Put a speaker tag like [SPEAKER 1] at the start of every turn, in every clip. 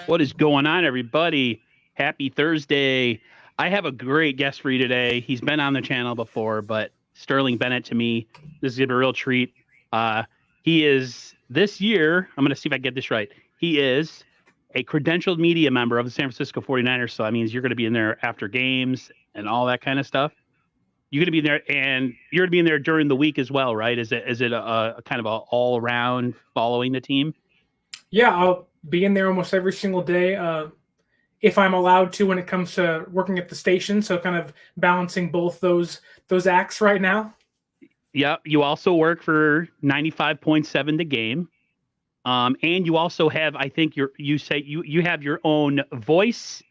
[SPEAKER 1] What is going on, everybody? Happy Thursday. I have a great guest for you today. He's been on the channel before, but Sterling Bennett to me, this is going to be a real treat. Uh, he is this year, I'm going to see if I get this right. He is a credentialed media member of the San Francisco 49ers. So that means you're going to be in there after games and all that kind of stuff. You're going to be in there, and you're going to be in there during the week as well, right? Is it a kind of a all around following the team?
[SPEAKER 2] Yeah, I'll be in there almost every single day if I'm allowed to when it comes to working at the station. So kind of balancing both those acts right now.
[SPEAKER 1] Yeah, you also work for 95.7 The Game. And you also have, I think you have your own voice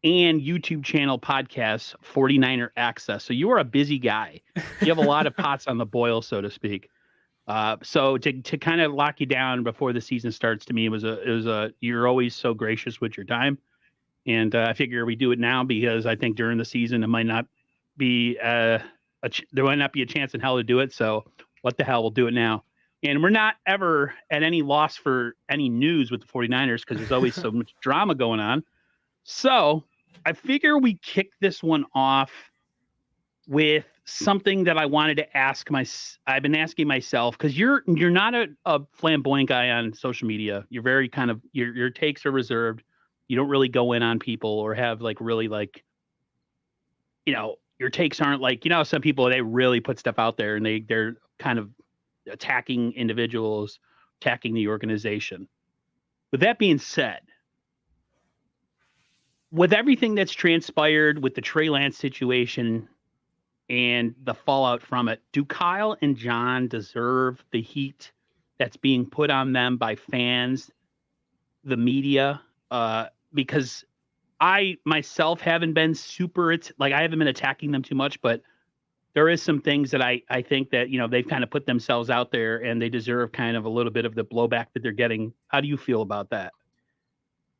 [SPEAKER 1] and YouTube channel podcast, 49er Access. So you are a busy guy. You have a lot of pots on the boil, so to speak. So to kind of lock you down before the season starts, to me, it was a you're always so gracious with your time. And I figure we do it now because I think during the season it might not be there might not be a chance in hell to do it. So what the hell, we'll do it now. And we're not ever at any loss for any news with the 49ers because there's always so much drama going on. So I figure we kick this one off with something that I wanted to ask I've been asking myself, because you're not a flamboyant guy on social media. You're very kind of your takes are reserved. You don't really go in on people or have your takes aren't like, some people, they really put stuff out there and they're kind of attacking individuals, attacking the organization. With that being said, with everything that's transpired with the Trey Lance situation and the fallout from it, do Kyle and John deserve the heat that's being put on them by fans, the media? Because I myself haven't been I haven't been attacking them too much, but there is some things that I think that, they've kind of put themselves out there and they deserve kind of a little bit of the blowback that they're getting. How do you feel about that?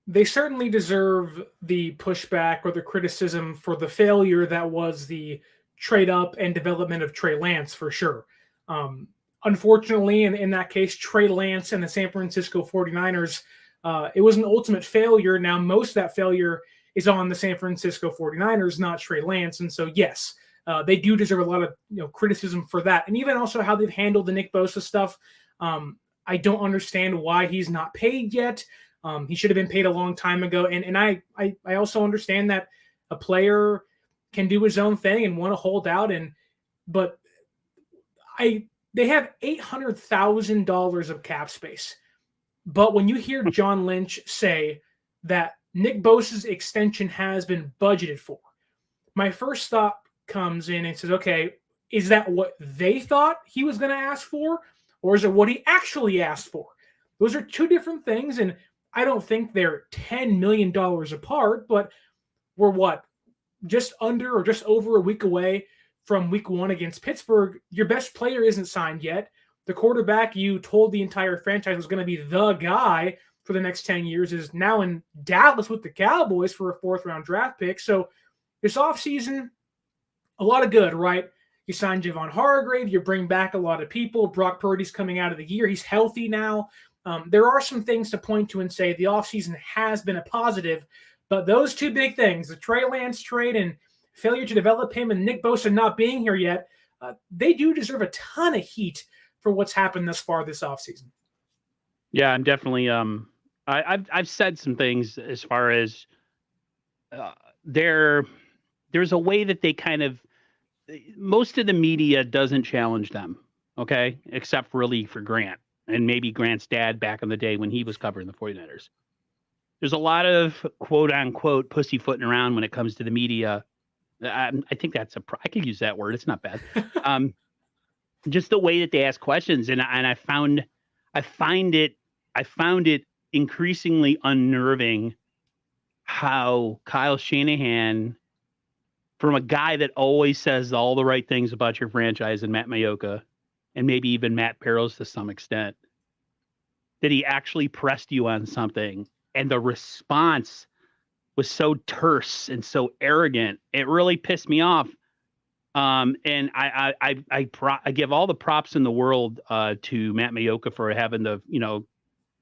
[SPEAKER 2] They certainly deserve the pushback or the criticism for the failure that was the trade up and development of Trey Lance, for sure. Unfortunately, in that case, Trey Lance and the San Francisco 49ers, it was an ultimate failure. Now, most of that failure is on the San Francisco 49ers, not Trey Lance. And so, yes, they do deserve a lot of criticism for that. And even also how they've handled the Nick Bosa stuff. I don't understand why he's not paid yet. He should have been paid a long time ago. And I also understand that a player can do his own thing and want to hold out. But they have $800,000 of cap space. But when you hear John Lynch say that Nick Bosa's extension has been budgeted for, my first thought comes in and says, okay, is that what they thought he was going to ask for? Or is it what he actually asked for? Those are two different things. And I don't think they're $10 million apart, but we're just under or just over a week away from week 1 against Pittsburgh. Your best player isn't signed yet. The quarterback you told the entire franchise was going to be the guy for the next 10 years is now in Dallas with the Cowboys for a 4th-round draft pick. So this offseason, a lot of good, right? You signed Javon Hargrave. You bring back a lot of people. Brock Purdy's coming out of the year. He's healthy now. There are some things to point to and say the offseason has been a positive, but those two big things, the Trey Lance trade and failure to develop him and Nick Bosa not being here yet, they do deserve a ton of heat for what's happened thus far this offseason.
[SPEAKER 1] Yeah, I'm definitely I've said some things as far as there's a way that they kind of, most of the media doesn't challenge them, okay, except really for Grant and maybe Grant's dad back in the day when he was covering the 49ers. There's a lot of quote unquote pussyfooting around when it comes to the media. I think I could use that word. It's not bad. Just the way that they ask questions, and I found it increasingly unnerving how Kyle Shanahan, from a guy that always says all the right things about your franchise, and Matt Mayoka, and maybe even Matt Barrows to some extent, that he actually pressed you on something, and the response was so terse and so arrogant. It really pissed me off. And I give all the props in the world to Matt Mayoka for having the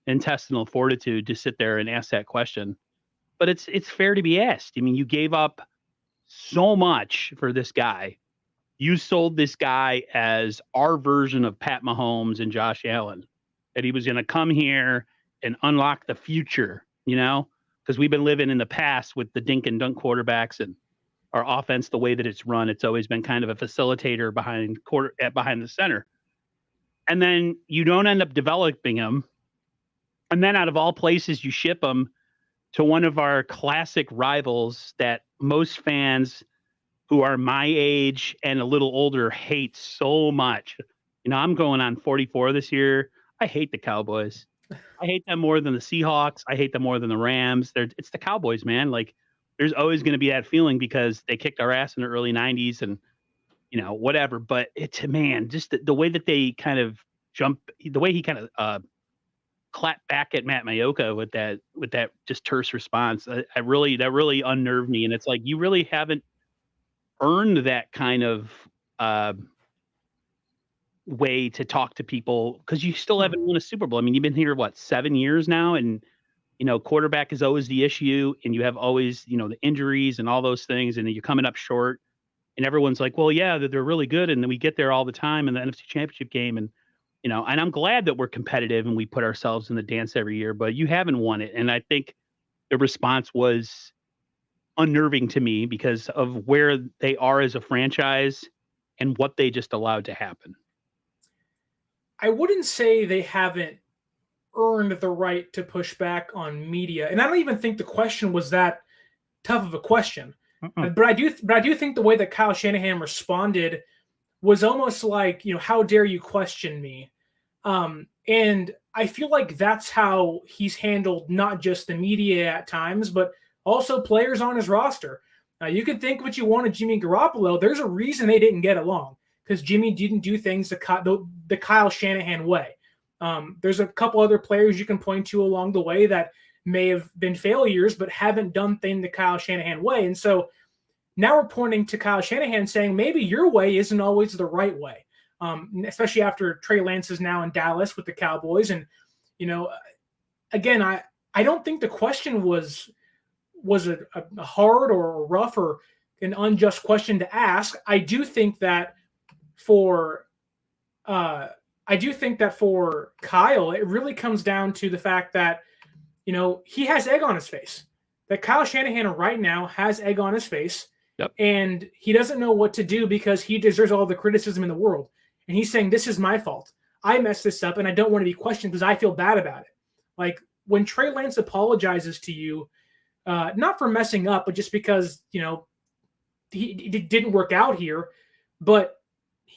[SPEAKER 1] intestinal fortitude to sit there and ask that question. But it's fair to be asked. I mean, you gave up so much for this guy. You sold this guy as our version of Pat Mahomes and Josh Allen, that he was going to come here and unlock the future, because we've been living in the past with the dink and dunk quarterbacks and our offense, the way that it's run. It's always been kind of a facilitator behind the center. And then you don't end up developing him. And then out of all places, you ship him to one of our classic rivals that most fans who are my age and a little older hate so much. I'm going on 44 this year. I hate the Cowboys. I hate them more than the Seahawks. I hate them more than the Rams. It's the Cowboys, man. Like, there's always going to be that feeling because they kicked our ass in the early 90s and, whatever. But man, just the way that they kind of the way he kind of clapped back at Matt Mayoka with that just terse response, that really unnerved me. And it's like, you really haven't earned that kind of way to talk to people, because you still haven't won a Super Bowl. I mean, you've been here, 7 years now, and quarterback is always the issue, and you have always, the injuries and all those things, and you're coming up short, and everyone's like, well, yeah, they're really good, and then we get there all the time in the NFC Championship game, and and I'm glad that we're competitive and we put ourselves in the dance every year, but you haven't won it. And I think the response was unnerving to me because of where they are as a franchise and what they just allowed to happen.
[SPEAKER 2] I wouldn't say they haven't earned the right to push back on media. And I don't even think the question was that tough of a question. But I do think the way that Kyle Shanahan responded was almost like, how dare you question me? And I feel like that's how he's handled not just the media at times, but also players on his roster. You can think what you want of Jimmy Garoppolo. There's a reason they didn't get along, because Jimmy didn't do things the Kyle Shanahan way. There's a couple other players you can point to along the way that may have been failures, but haven't done things the Kyle Shanahan way. And so now we're pointing to Kyle Shanahan saying maybe your way isn't always the right way, especially after Trey Lance is now in Dallas with the Cowboys. And, again, I don't think the question was a hard or rough or an unjust question to ask. I do think that for Kyle, it really comes down to the fact that, he has egg on his face. That Kyle Shanahan right now has egg on his face.
[SPEAKER 1] Yep.
[SPEAKER 2] And he doesn't know what to do because he deserves all the criticism in the world. And he's saying, this is my fault. I messed this up and I don't want to be questioned because I feel bad about it. Like, when Trey Lance apologizes to you, not for messing up, but just because, it didn't work out here. But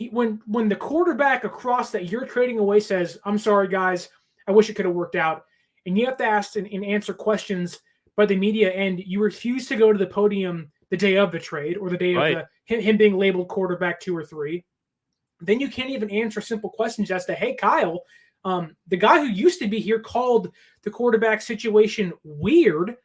[SPEAKER 2] when the quarterback across that you're trading away says, I'm sorry, guys, I wish it could have worked out. And you have to ask and answer questions by the media, and you refuse to go to the podium the day of the trade or the day of him being labeled quarterback 2 or 3, then you can't even answer simple questions as to, hey, Kyle, the guy who used to be here called the quarterback situation weird.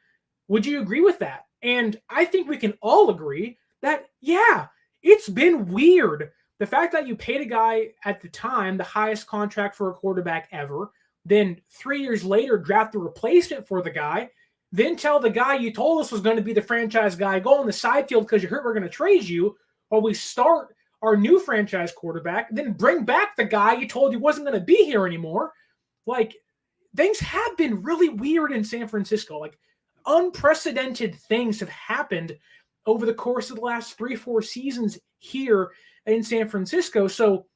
[SPEAKER 2] Would you agree with that? And I think we can all agree that, yeah, it's been weird. The fact that you paid a guy at the time the highest contract for a quarterback ever, then 3 years later draft a replacement for the guy, then tell the guy you told us was going to be the franchise guy, go on the side field because you heard we're going to trade you, while we start our new franchise quarterback, then bring back the guy you told you wasn't going to be here anymore. Like, things have been really weird in San Francisco. Like, unprecedented things have happened over the course of the last 3-4 seasons here in San Francisco. So,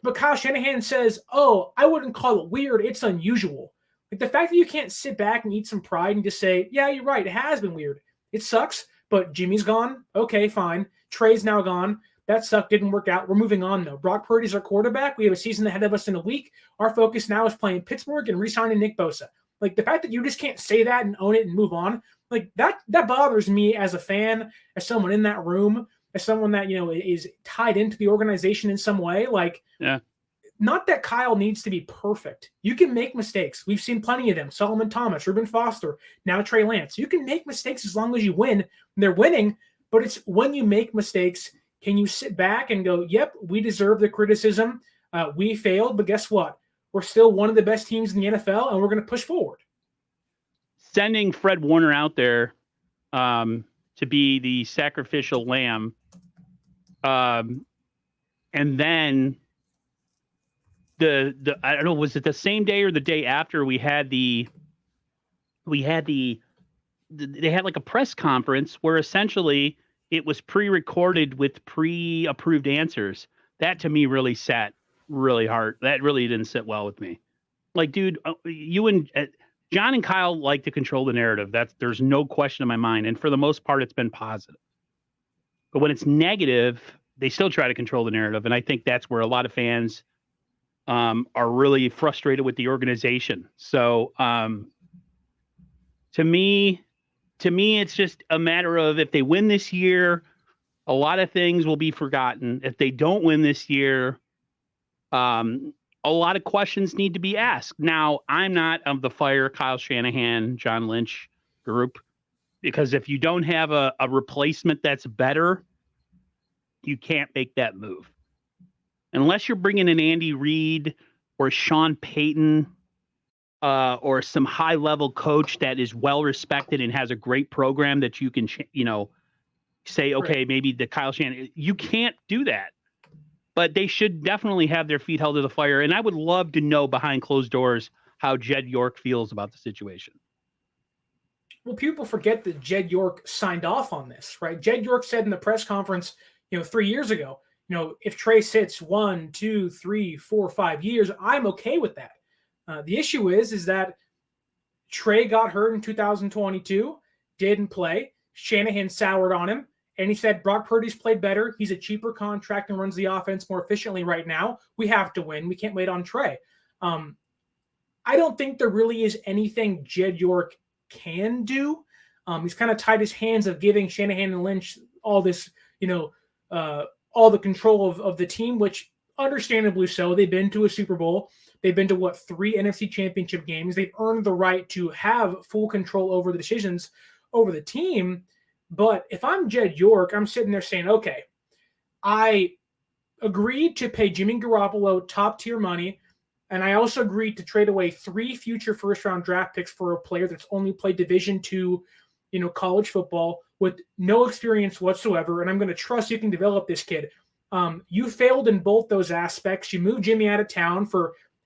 [SPEAKER 2] but Kyle Shanahan says, oh, I wouldn't call it weird. It's unusual. Like, the fact that you can't sit back and eat some pride and just say, yeah, you're right. It has been weird. It sucks, but Jimmy's gone. Okay, fine. Trey's now gone. That sucked. Didn't work out. We're moving on, though. Brock Purdy's our quarterback. We have a season ahead of us in a week. Our focus now is playing Pittsburgh and re-signing Nick Bosa. Like, the fact that you just can't say that and own it and move on, like, that bothers me as a fan, as someone in that room, as someone that, is tied into the organization in some way. Like,
[SPEAKER 1] yeah.
[SPEAKER 2] Not that Kyle needs to be perfect. You can make mistakes. We've seen plenty of them. Solomon Thomas, Reuben Foster, now Trey Lance. You can make mistakes as long as you win. And they're winning, but it's when you make mistakes, can you sit back and go, yep, we deserve the criticism. We failed, but guess what? we're still one of the best teams in the NFL, and we're going to push forward.
[SPEAKER 1] Sending Fred Warner out there to be the sacrificial lamb, and then the I don't know, was it the same day or the day after they had like a press conference where essentially it was pre-recorded with pre-approved answers. That to me really sat really hard. That really didn't sit well with me. Like, dude, you and John and Kyle like to control the narrative. There's no question in my mind. And for the most part, it's been positive. But when it's negative, they still try to control the narrative. And I think that's where a lot of fans are really frustrated with the organization. So to me, it's just a matter of if they win this year, a lot of things will be forgotten. If they don't win this year, a lot of questions need to be asked. Now, I'm not of the fire Kyle Shanahan, John Lynch group, because if you don't have a replacement that's better, you can't make that move. Unless you're bringing in Andy Reid or Sean Payton or some high-level coach that is well-respected and has a great program that you can, say, okay, right, maybe the Kyle Shanahan. You can't do that. But they should definitely have their feet held to the fire. And I would love to know behind closed doors how Jed York feels about the situation.
[SPEAKER 2] Well, people forget that Jed York signed off on this, right? Jed York said in the press conference, 3 years ago, if Trey sits 1, 2, 3, 4, 5 years, I'm okay with that. The issue is that Trey got hurt in 2022, didn't play. Shanahan soured on him. And he said, Brock Purdy's played better. He's a cheaper contract and runs the offense more efficiently right now. We have to win. We can't wait on Trey. I don't think there really is anything Jed York can do. He's kind of tied his hands of giving Shanahan and Lynch all this, all the control of the team, which understandably so. They've been to a Super Bowl. They've been to, 3 NFC championship games. They've earned the right to have full control over the decisions over the team. But if I'm Jed York, I'm sitting there saying, okay, I agreed to pay Jimmy Garoppolo top-tier money, and I also agreed to trade away 3 future first-round draft picks for a player that's only played Division II, college football with no experience whatsoever, and I'm going to trust you can develop this kid. You failed in both those aspects. You moved Jimmy out of town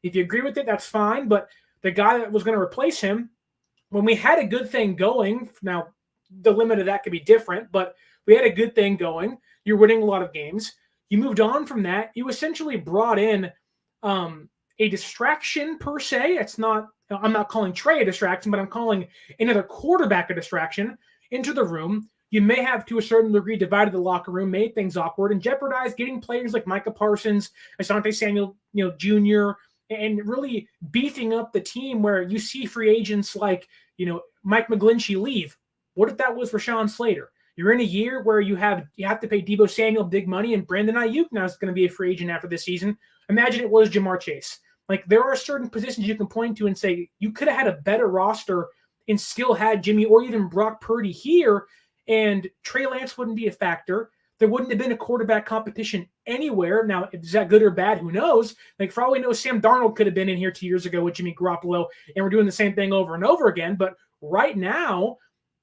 [SPEAKER 2] if you agree with it, that's fine, but the guy that was going to replace him, when we had a good thing going, now, the limit of that could be different, but we had a good thing going. You're winning a lot of games. You moved on from that. You essentially brought in a distraction per se. I'm not calling Trey a distraction, but I'm calling another quarterback a distraction into the room. You may have, to a certain degree, divided the locker room, made things awkward, and jeopardized getting players like Micah Parsons, Asante Samuel, Jr., and really beefing up the team where you see free agents like, Mike McGlinchey leave. What if that was Rashawn Slater? You're in a year where you have to pay Deebo Samuel big money, and Brandon Ayuk now is going to be a free agent after this season. Imagine it was Jamar Chase. Like, there are certain positions you can point to and say you could have had a better roster and still had Jimmy or even Brock Purdy here, and Trey Lance wouldn't be a factor. There wouldn't have been a quarterback competition anywhere. Now, is that good or bad? Who knows? Like, for all we know, Sam Darnold could have been in here 2 years ago with Jimmy Garoppolo, and we're doing the same thing over and over again. But right now,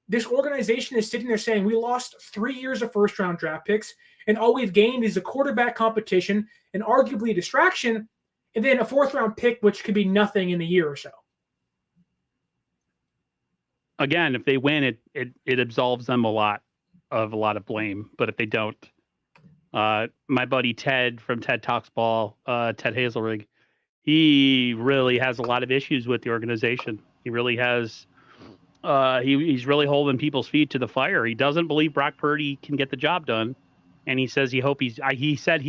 [SPEAKER 2] this organization is sitting there saying we lost 3 years of first-round draft picks, and all we've gained is a quarterback competition and arguably a distraction, and then a 4th-round pick, which could be nothing in a year or so.
[SPEAKER 1] Again, if they win, it absolves them a lot of blame. But if they don't, my buddy Ted from Ted Talks Ball, Ted Hazelrig, he really has a lot of issues with the organization. He really has. He's really holding people's feet to the fire. He doesn't believe Brock Purdy can get the job done, and he says he says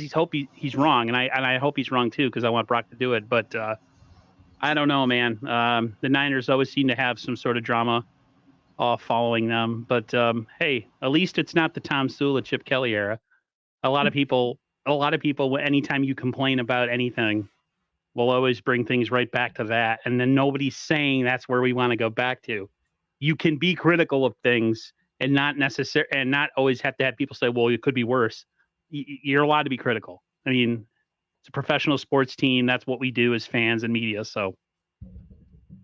[SPEAKER 1] he's wrong, and I hope he's wrong too, because I want Brock to do it. But I don't know, man. The Niners always seem to have some sort of drama following them. But hey, at least it's not the Tom Sula, Chip Kelly era. A lot of people, anytime you complain about anything, will always bring things right back to that. And then nobody's saying that's where we want to go back to. You can be critical of things and not always have to have people say, well, it could be worse. You're allowed to be critical. I mean, It's a professional sports team. That's what we do as fans and media. So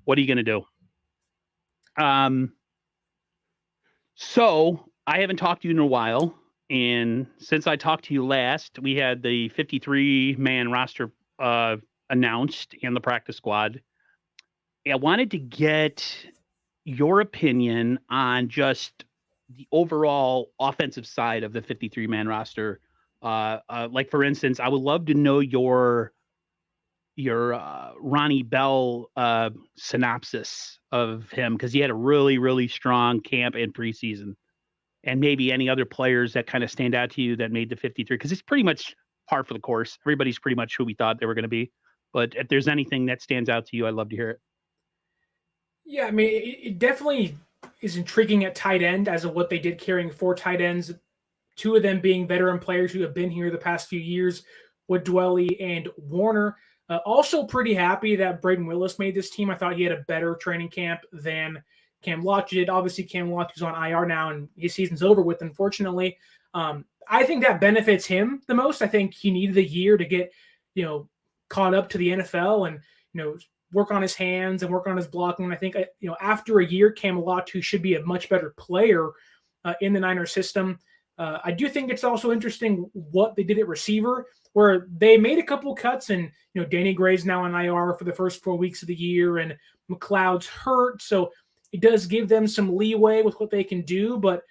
[SPEAKER 1] what are you going to do? So I haven't talked to you in a while. And since I talked to you last, we had the 53-man roster announced in the practice squad. I wanted to get your opinion on just the overall offensive side of the 53-man roster. Like, for instance, I would love to know your Ronnie Bell synopsis of him, because he had a really, really strong camp and preseason. And maybe any other players that kind of stand out to you that made the 53, because it's pretty much par for the course. Everybody's pretty much who we thought they were going to be. But if there's anything that stands out to you, I'd love to hear it.
[SPEAKER 2] Yeah, I mean, it definitely is intriguing at tight end as of what they did, carrying 4 tight ends, 2 of them being veteran players who have been here the past few years with Dwelly and Warner. Also pretty happy that Braden Willis made this team. I thought he had a better training camp than Cam Lott did. Obviously, Cam Lott is on IR now, and his season's over with, unfortunately. I think that benefits him the most. I think he needed a year to get, caught up to the NFL and, work on his hands and work on his blocking. And I think, after a year, Cam Lott, who should be a much better player in the Niners system. I do think it's also interesting what they did at receiver, where they made a couple cuts, and Danny Gray's now on IR for the first 4 weeks of the year, and McLeod's hurt, so it does give them some leeway with what they can do. But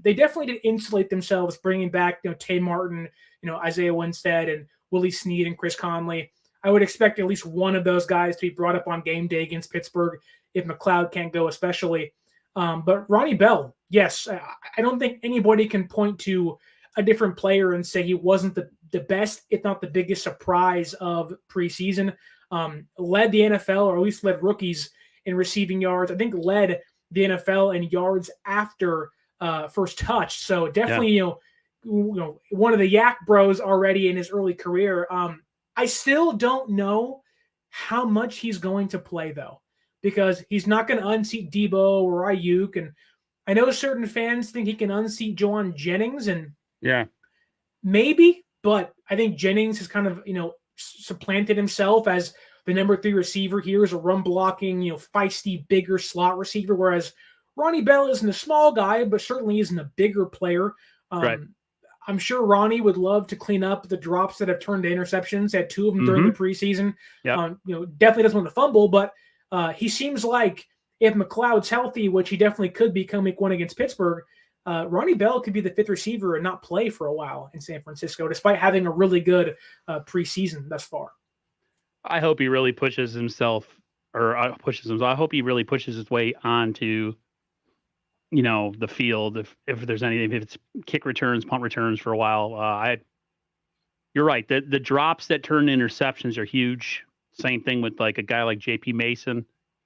[SPEAKER 2] they definitely did insulate themselves, bringing back Tay Martin, Isaiah Winstead, and Willie Snead and Chris Conley. I would expect at least one of those guys to be brought up on game day against Pittsburgh if McLeod can't go, especially. But Ronnie Bell, yes, I don't think anybody can point to a different player and say he wasn't the best, if not the biggest surprise of preseason. Led the NFL, or at least led rookies in receiving yards. I think led the NFL in yards after first touch. So definitely, one of the Yak Bros already in his early career. I still don't know how much he's going to play, though, because he's not going to unseat Debo or Ayuk. And I know certain fans think he can unseat Juwan Jennings, and maybe, but I think Jennings has kind of, supplanted himself as the number 3 receiver here, as a run blocking, feisty, bigger slot receiver, whereas Ronnie Bell isn't a small guy, but certainly isn't a bigger player.
[SPEAKER 1] Right.
[SPEAKER 2] I'm sure Ronnie would love to clean up the drops that have turned to interceptions. Had 2 of them during the preseason.
[SPEAKER 1] Yep.
[SPEAKER 2] Definitely doesn't want to fumble, but he seems like if McLeod's healthy, which he definitely could be come week 1 against Pittsburgh, Ronnie Bell could be the 5th receiver and not play for a while in San Francisco, despite having a really good preseason thus far.
[SPEAKER 1] I hope he really pushes himself, I hope he really pushes his way onto, the field. If there's anything, if it's kick returns, punt returns for a while, you're right. The drops that turn interceptions are huge. Same thing with like a guy like JP Mason,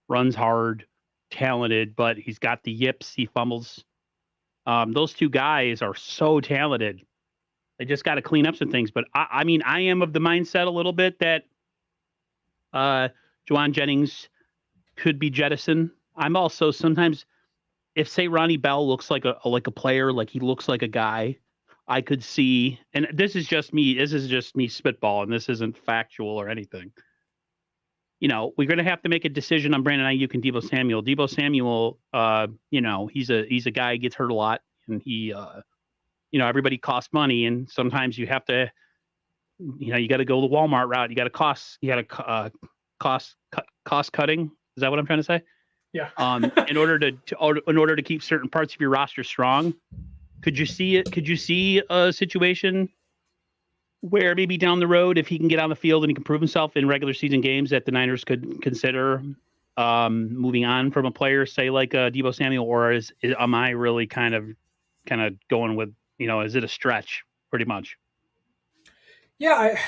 [SPEAKER 1] runs hard, talented, but he's got the yips. He fumbles. Those 2 guys are so talented. They just got to clean up some things. But I mean, I am of the mindset a little bit that Juwan Jennings could be jettisoned. I'm also sometimes, if say Ronnie Bell looks like a player, like he looks like a guy, I could see, and this is just me spitballing. This isn't factual or anything. We're going to have to make a decision on Brandon Ayuk and Deebo Samuel. Deebo Samuel, he's a guy who gets hurt a lot, and he, everybody costs money, and sometimes you have to, you got to go the Walmart route. You got to cost cutting. Is that what I'm trying to say?
[SPEAKER 2] Yeah.
[SPEAKER 1] In order to keep certain parts of your roster strong, could you see a situation where maybe down the road, if he can get on the field and he can prove himself in regular season games, that the Niners could consider moving on from a player, say like Deebo Samuel, or am I really kind of going with, is it a stretch pretty much?
[SPEAKER 2] Yeah,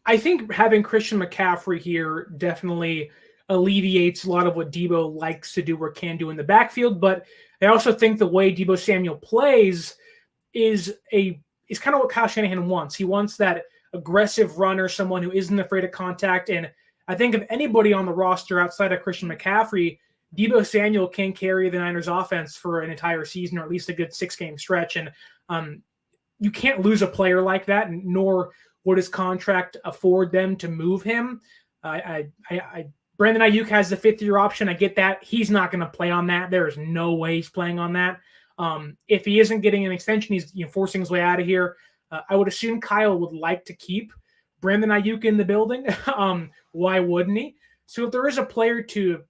[SPEAKER 2] I think having Christian McCaffrey here definitely alleviates a lot of what Deebo likes to do or can do in the backfield. But I also think the way Deebo Samuel plays is kind of what Kyle Shanahan wants. He wants that aggressive runner, someone who isn't afraid of contact. And I think if anybody on the roster outside of Christian McCaffrey, Deebo Samuel can carry the Niners offense for an entire season, or at least a good 6-game stretch. And you can't lose a player like that, nor would his contract afford them to move him? Brandon Ayuk has the 5th-year option. I get that. He's not going to play on that. There is no way he's playing on that. If he isn't getting an extension, he's forcing his way out of here. I would assume Kyle would like to keep Brandon Ayuk in the building. Why wouldn't he? So if there is a player to,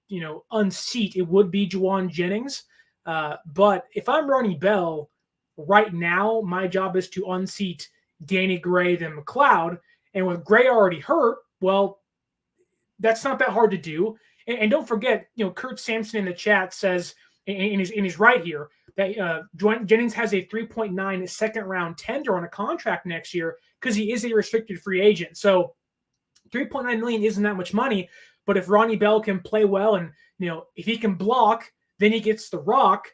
[SPEAKER 2] unseat, it would be Juwan Jennings. But if I'm Ronnie Bell, right now, my job is to unseat Danny Gray than McLeod. And with Gray already hurt, well, that's not that hard to do. And don't forget, Kurt Sampson in the chat says, and he's right here, that Jennings has a 3.9 second-round tender on a contract next year because he is a restricted free agent. So $3.9 million isn't that much money, but if Ronnie Bell can play well and, if he can block, then he gets the rock.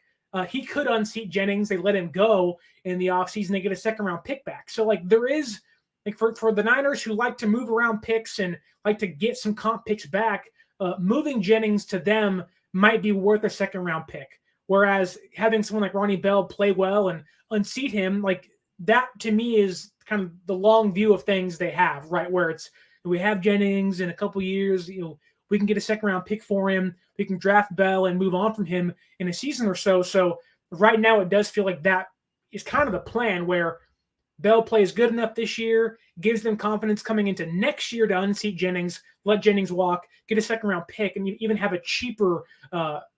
[SPEAKER 2] He could unseat Jennings. They let him go in the offseason. They get a second-round pick back. So, there is, for the Niners who like to move around picks and like to get some comp picks back, moving Jennings to them might be worth a second-round pick. Whereas having someone like Ronnie Bell play well and unseat him, that to me is kind of the long view of things they have, right? Where we have Jennings in a couple years, we can get a second-round pick for him. We can draft Bell and move on from him in a season or so. So right now it does feel like that is kind of the plan where Bell plays good enough this year, gives them confidence coming into next year to unseat Jennings, let Jennings walk, get a second-round pick, and you even have a cheaper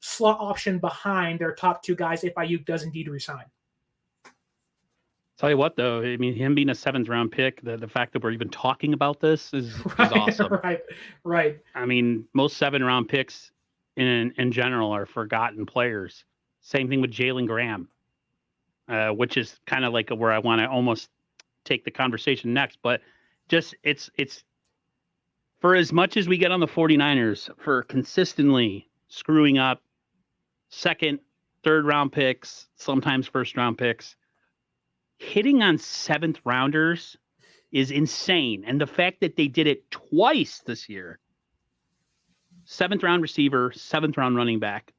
[SPEAKER 2] slot option behind their top 2 guys if Ayuk does indeed resign.
[SPEAKER 1] Tell you what, though, I mean, him being a 7th-round pick, the fact that we're even talking about this is awesome.
[SPEAKER 2] Right.
[SPEAKER 1] I mean, most 7th-round picks in general are forgotten players. Same thing with Jalen Graham, which is kind of where I want to almost take the conversation next. But just it's for as much as we get on the 49ers for consistently screwing up 2nd, 3rd-round picks, sometimes 1st-round picks, hitting on 7th-rounders is insane. And the fact that they did it twice this year, 7th-round receiver, 7th-round running back,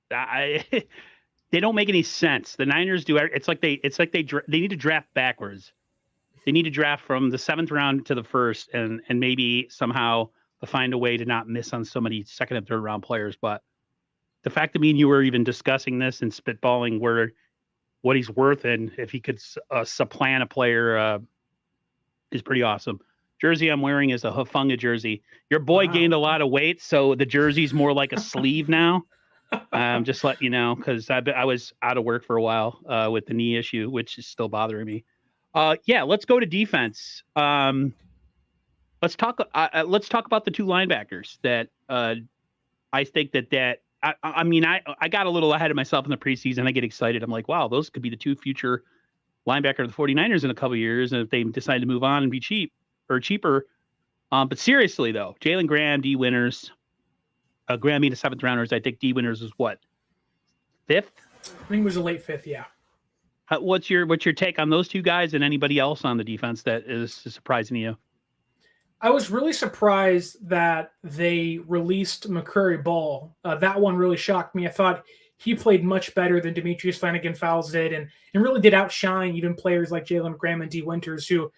[SPEAKER 1] they don't make any sense. The Niners do. It's like they need to draft backwards. They need to draft from the 7th round to the 1st, and maybe somehow find a way to not miss on so many 2nd and 3rd round players. But the fact that me and you were even discussing this and spitballing what he's worth and if he could supplant a player is pretty awesome. Jersey I'm wearing is a Hufanga jersey. Your boy gained a lot of weight, so the jersey's more like a sleeve now. Just let you know, because I was out of work for a while with the knee issue, which is still bothering me. Let's go to defense. Let's talk about the 2 linebackers that I think that I mean, I got a little ahead of myself in the preseason. I get excited. I'm like, wow, those could be the 2 future linebacker of the 49ers in a couple of years. And if they decide to move on and be cheaper. But seriously, though, Jalen Graham, D. Winters, Graham being a 7th rounders. I think D. Winters is what? 5th?
[SPEAKER 2] I think it was a late 5th, yeah.
[SPEAKER 1] What's your take on those 2 guys and anybody else on the defense that is surprising to you?
[SPEAKER 2] I was really surprised that they released McCrary Ball. That one really shocked me. I thought he played much better than Demetrius Flanagan-Fowles did and really did outshine even players like Jalen Graham and D. Winters, who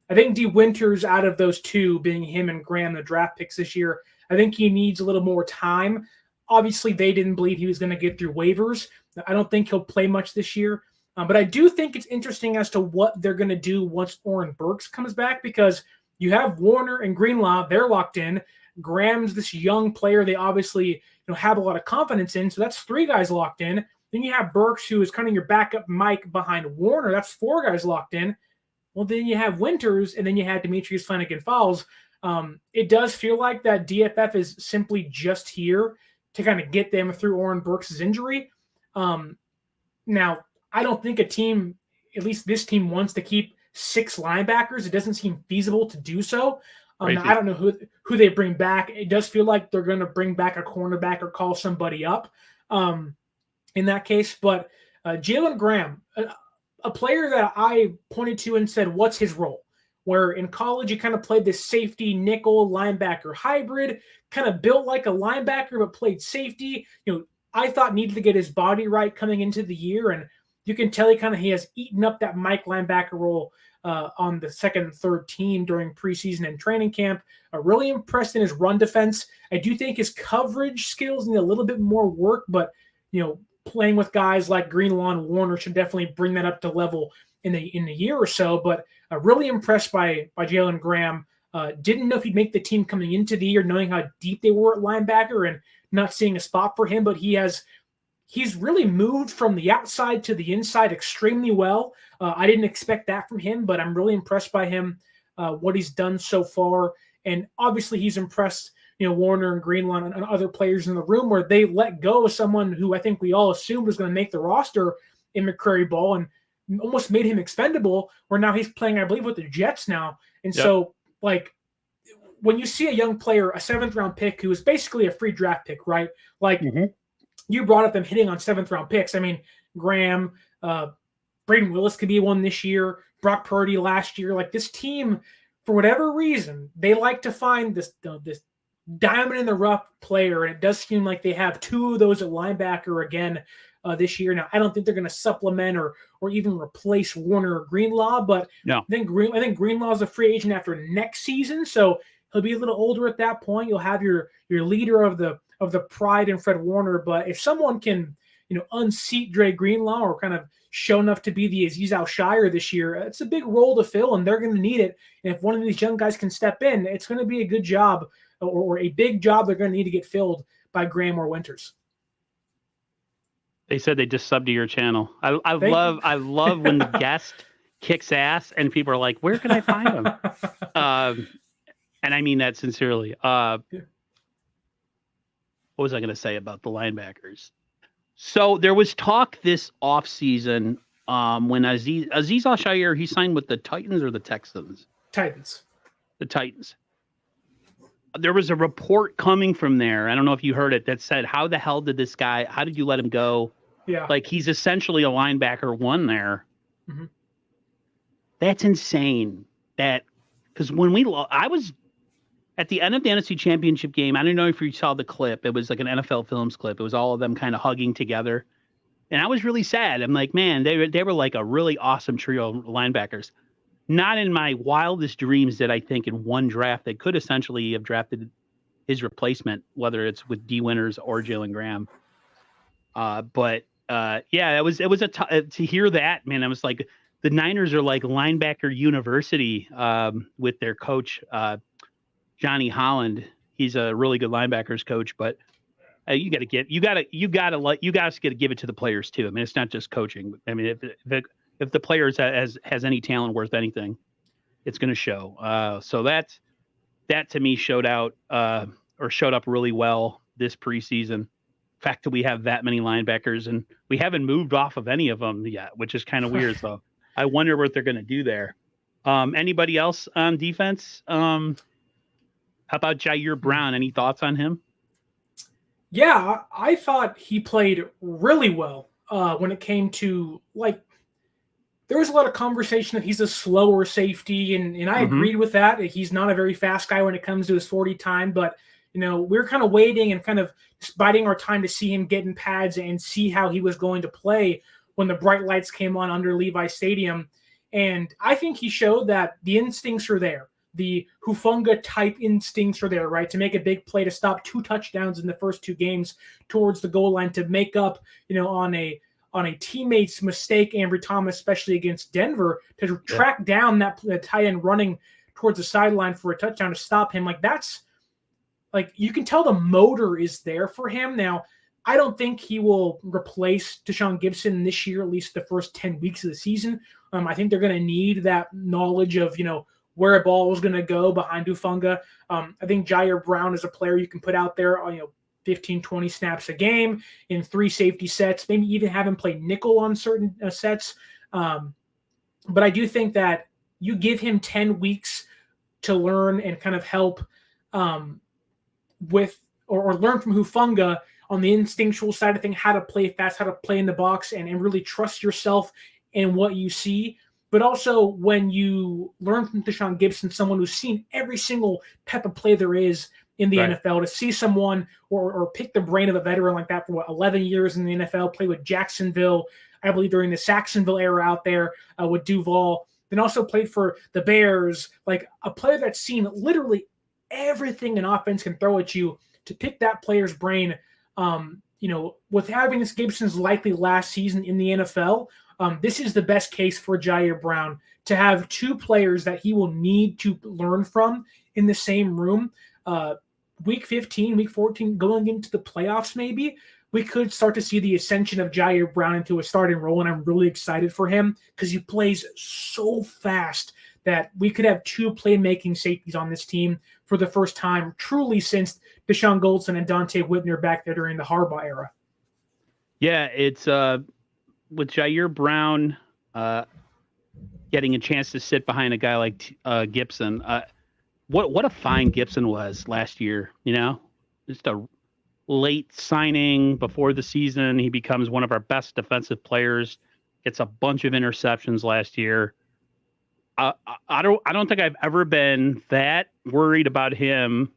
[SPEAKER 2] I think D. Winters, out of those 2, being him and Graham, the draft picks this year, I think he needs a little more time. Obviously, they didn't believe he was going to get through waivers. I don't think he'll play much this year. But I do think it's interesting as to what they're going to do once Oren Burks comes back, because you have Warner and Greenlaw, they're locked in. Graham's this young player they obviously have a lot of confidence in, so that's 3 guys locked in. Then you have Burks, who is kind of your backup Mike behind Warner. That's 4 guys locked in. Well, then you have Winters, and then you have Demetrius Flanagan-Fowles. It does feel like that DFF is simply just here to kind of get them through Oren Burks' injury. Now, I don't think a team, at least this team, wants to keep 6 linebackers. It doesn't seem feasible to do so. I don't know who they bring back. It does feel like they're going to bring back a cornerback or call somebody up in that case. But Jalen Graham, a player that I pointed to and said, what's his role? Where in college he kind of played this safety nickel linebacker hybrid, kind of built like a linebacker but played safety. I thought needed to get his body right coming into the year, and you can tell he has eaten up that Mike linebacker role on the second and third team during preseason and training camp. Really impressed in his run defense. I do think his coverage skills need a little bit more work, but playing with guys like Greenlaw and Warner should definitely bring that up to level in the year or so. But really impressed by Jalen Graham. Didn't know if he'd make the team coming into the year, knowing how deep they were at linebacker and not seeing a spot for him. But he's really moved from the outside to the inside extremely well. I didn't expect that from him, but I'm really impressed by him, what he's done so far. And obviously he's impressed, Warner and Greenlaw and other players in the room, where they let go of someone who I think we all assumed was going to make the roster in McCrary Ball and almost made him expendable, where now he's playing, I believe, with the Jets now. And so, when you see a young player, a 7th-round pick who is basically a free draft pick, right? You brought up them hitting on 7th-round picks. I mean, Graham, Braden Willis could be one this year, Brock Purdy last year. This team, for whatever reason, they like to find this diamond in the rough player, and it does seem like they have 2 of those at linebacker again this year. Now, I don't think they're going to supplement or even replace Warner or Greenlaw, but no. I think Greenlaw is a free agent after next season, so he'll be a little older at that point. You'll have your leader of the pride in Fred Warner, but if someone can unseat Dre Greenlaw or kind of show enough to be the Azeez Al-Shire this year, it's a big role to fill, and they're going to need it. And if one of these young guys can step in, it's going to be a good job or a big job they're going to need to get filled by Graham or Winters.
[SPEAKER 1] They said they just subbed to your channel. I love when the guest kicks ass and people are like, where can I find him? And I mean that sincerely. What was I going to say about the linebackers? So there was talk this offseason when Azeez Al-Shire, he signed with the Titans or the Texans?
[SPEAKER 2] Titans. The
[SPEAKER 1] Titans. There was a report coming from there. I don't know if you heard it, that said, how the hell did this guy, how did you let him go?
[SPEAKER 2] Yeah.
[SPEAKER 1] He's essentially a linebacker 1 there.
[SPEAKER 2] Mm-hmm.
[SPEAKER 1] That's insane. Because when I was at the end of the NFC Championship game, I don't know if you saw the clip. It was like an NFL Films clip. It was all of them kind of hugging together. And I was really sad. I'm like, man, they were like a really awesome trio of linebackers. Not in my wildest dreams did I think in one draft they could essentially have drafted his replacement, whether it's with D. Winters or Jalen Graham. It was to hear that, man. I was like, the Niners are like linebacker university with their coach Johnny Holland. He's a really good linebackers coach, but you got to give it to the players too. I mean, it's not just coaching. I mean, if the players has any talent worth anything, it's going to show. So that to me showed up really well this preseason. The fact that we have that many linebackers and we haven't moved off of any of them yet, which is kind of weird. So I wonder what they're going to do there. Anybody else on defense? How about Jair Brown? Any thoughts on him?
[SPEAKER 2] Yeah, I thought he played really well when it came to there was a lot of conversation that he's a slower safety, and I agreed with that. He's not a very fast guy when it comes to his 40 time, but we're kind of waiting and kind of just biding our time to see him get in pads and see how he was going to play when the bright lights came on under Levi Stadium. And I think he showed that the instincts are there. The Hufanga type instincts are there, right? To make a big play, to stop 2 touchdowns in the first 2 games towards the goal line, to make up, on a teammate's mistake, Ambry Thomas, especially against Denver, to track down that tight end running towards the sideline for a touchdown to stop him. That's you can tell the motor is there for him. Now, I don't think he will replace Deshaun Gibson this year, at least the first 10 weeks of the season. I think they're going to need that knowledge of, where a ball is going to go behind Hufanga. I think Jair Brown is a player you can put out there, 15, 20 snaps a game in 3 safety sets, maybe even have him play nickel on certain sets. But I do think that you give him 10 weeks to learn and kind of help with or learn from Hufanga on the instinctual side of things, how to play fast, how to play in the box, and really trust yourself in what you see. But also when you learn from Deshaun Gibson, someone who's seen every single type of play there is, in the
[SPEAKER 1] Right.
[SPEAKER 2] NFL, to see someone or pick the brain of a veteran like that for 11 years in the NFL, play with Jacksonville, I believe during the Saxonville era out there with Duval, then also played for the Bears, like a player that's seen literally everything an offense can throw at you, to pick that player's brain. With having this Gibson's likely last season in the NFL, this is the best case for Jair Brown, to have two players that he will need to learn from in the same room. Week 15, week 14, going into the playoffs, maybe we could start to see the ascension of Jair Brown into a starting role, and I'm really excited for him because he plays so fast that we could have two playmaking safeties on this team for the first time, truly, since Deshaun Goldson and Dante Whitner back there during the Harbaugh era.
[SPEAKER 1] Yeah, it's with Jair Brown getting a chance to sit behind a guy like Gibson. What a fine Gibson was last year, just a late signing before the season. He becomes one of our best defensive players, gets a bunch of interceptions last year. I don't think I've ever been that worried about him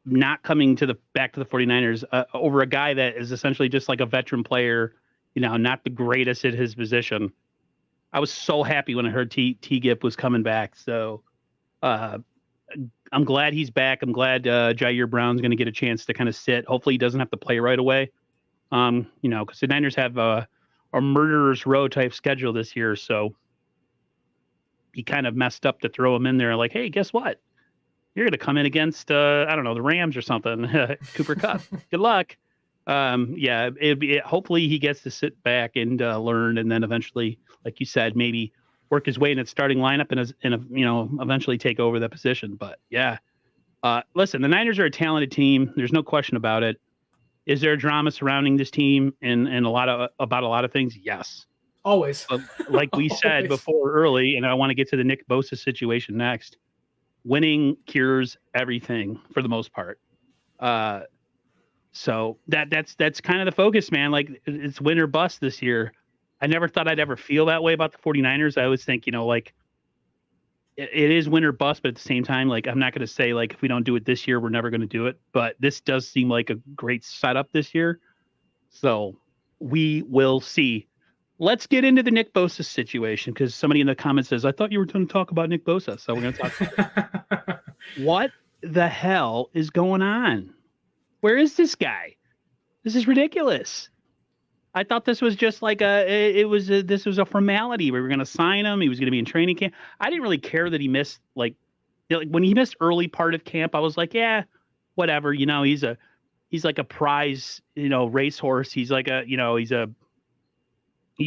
[SPEAKER 1] not coming back to the 49ers over a guy that is essentially just like a veteran player, not the greatest at his position. I was so happy when I heard T-Gip was coming back. So I'm glad he's back. I'm glad Jair Brown's going to get a chance to kind of sit. Hopefully he doesn't have to play right away. Because the Niners have a murderer's row type schedule this year. So he kind of messed up to throw him in there. Like, hey, guess what? You're going to come in against, the Rams or something. Cooper Kupp. Good luck. Hopefully he gets to sit back and learn, and then eventually, like you said, maybe work his way in its starting lineup and eventually take over that position. But yeah, listen, the Niners are a talented team. There's no question about it. Is there drama surrounding this team and about a lot of things? Yes,
[SPEAKER 2] always.
[SPEAKER 1] Like we said before early, and I want to get to the Nick Bosa situation next. Winning cures everything for the most part. So that's kind of the focus, man. Like, it's win or bust this year. I never thought I'd ever feel that way about the 49ers. I always think, like, it is win or bust, but at the same time, like, I'm not going to say, like, if we don't do it this year, we're never going to do it. But this does seem like a great setup this year. So we will see. Let's get into the Nick Bosa situation, because somebody in the comments says, I thought you were going to talk about Nick Bosa. So we're going to talk about it. What the hell is going on? Where is this guy? This is ridiculous. I thought this was just like this was a formality. We were going to sign him. He was going to be in training camp. I didn't really care that he missed, like when he missed early part of camp, I was like, yeah, whatever. He's like a prize, racehorse. He's like you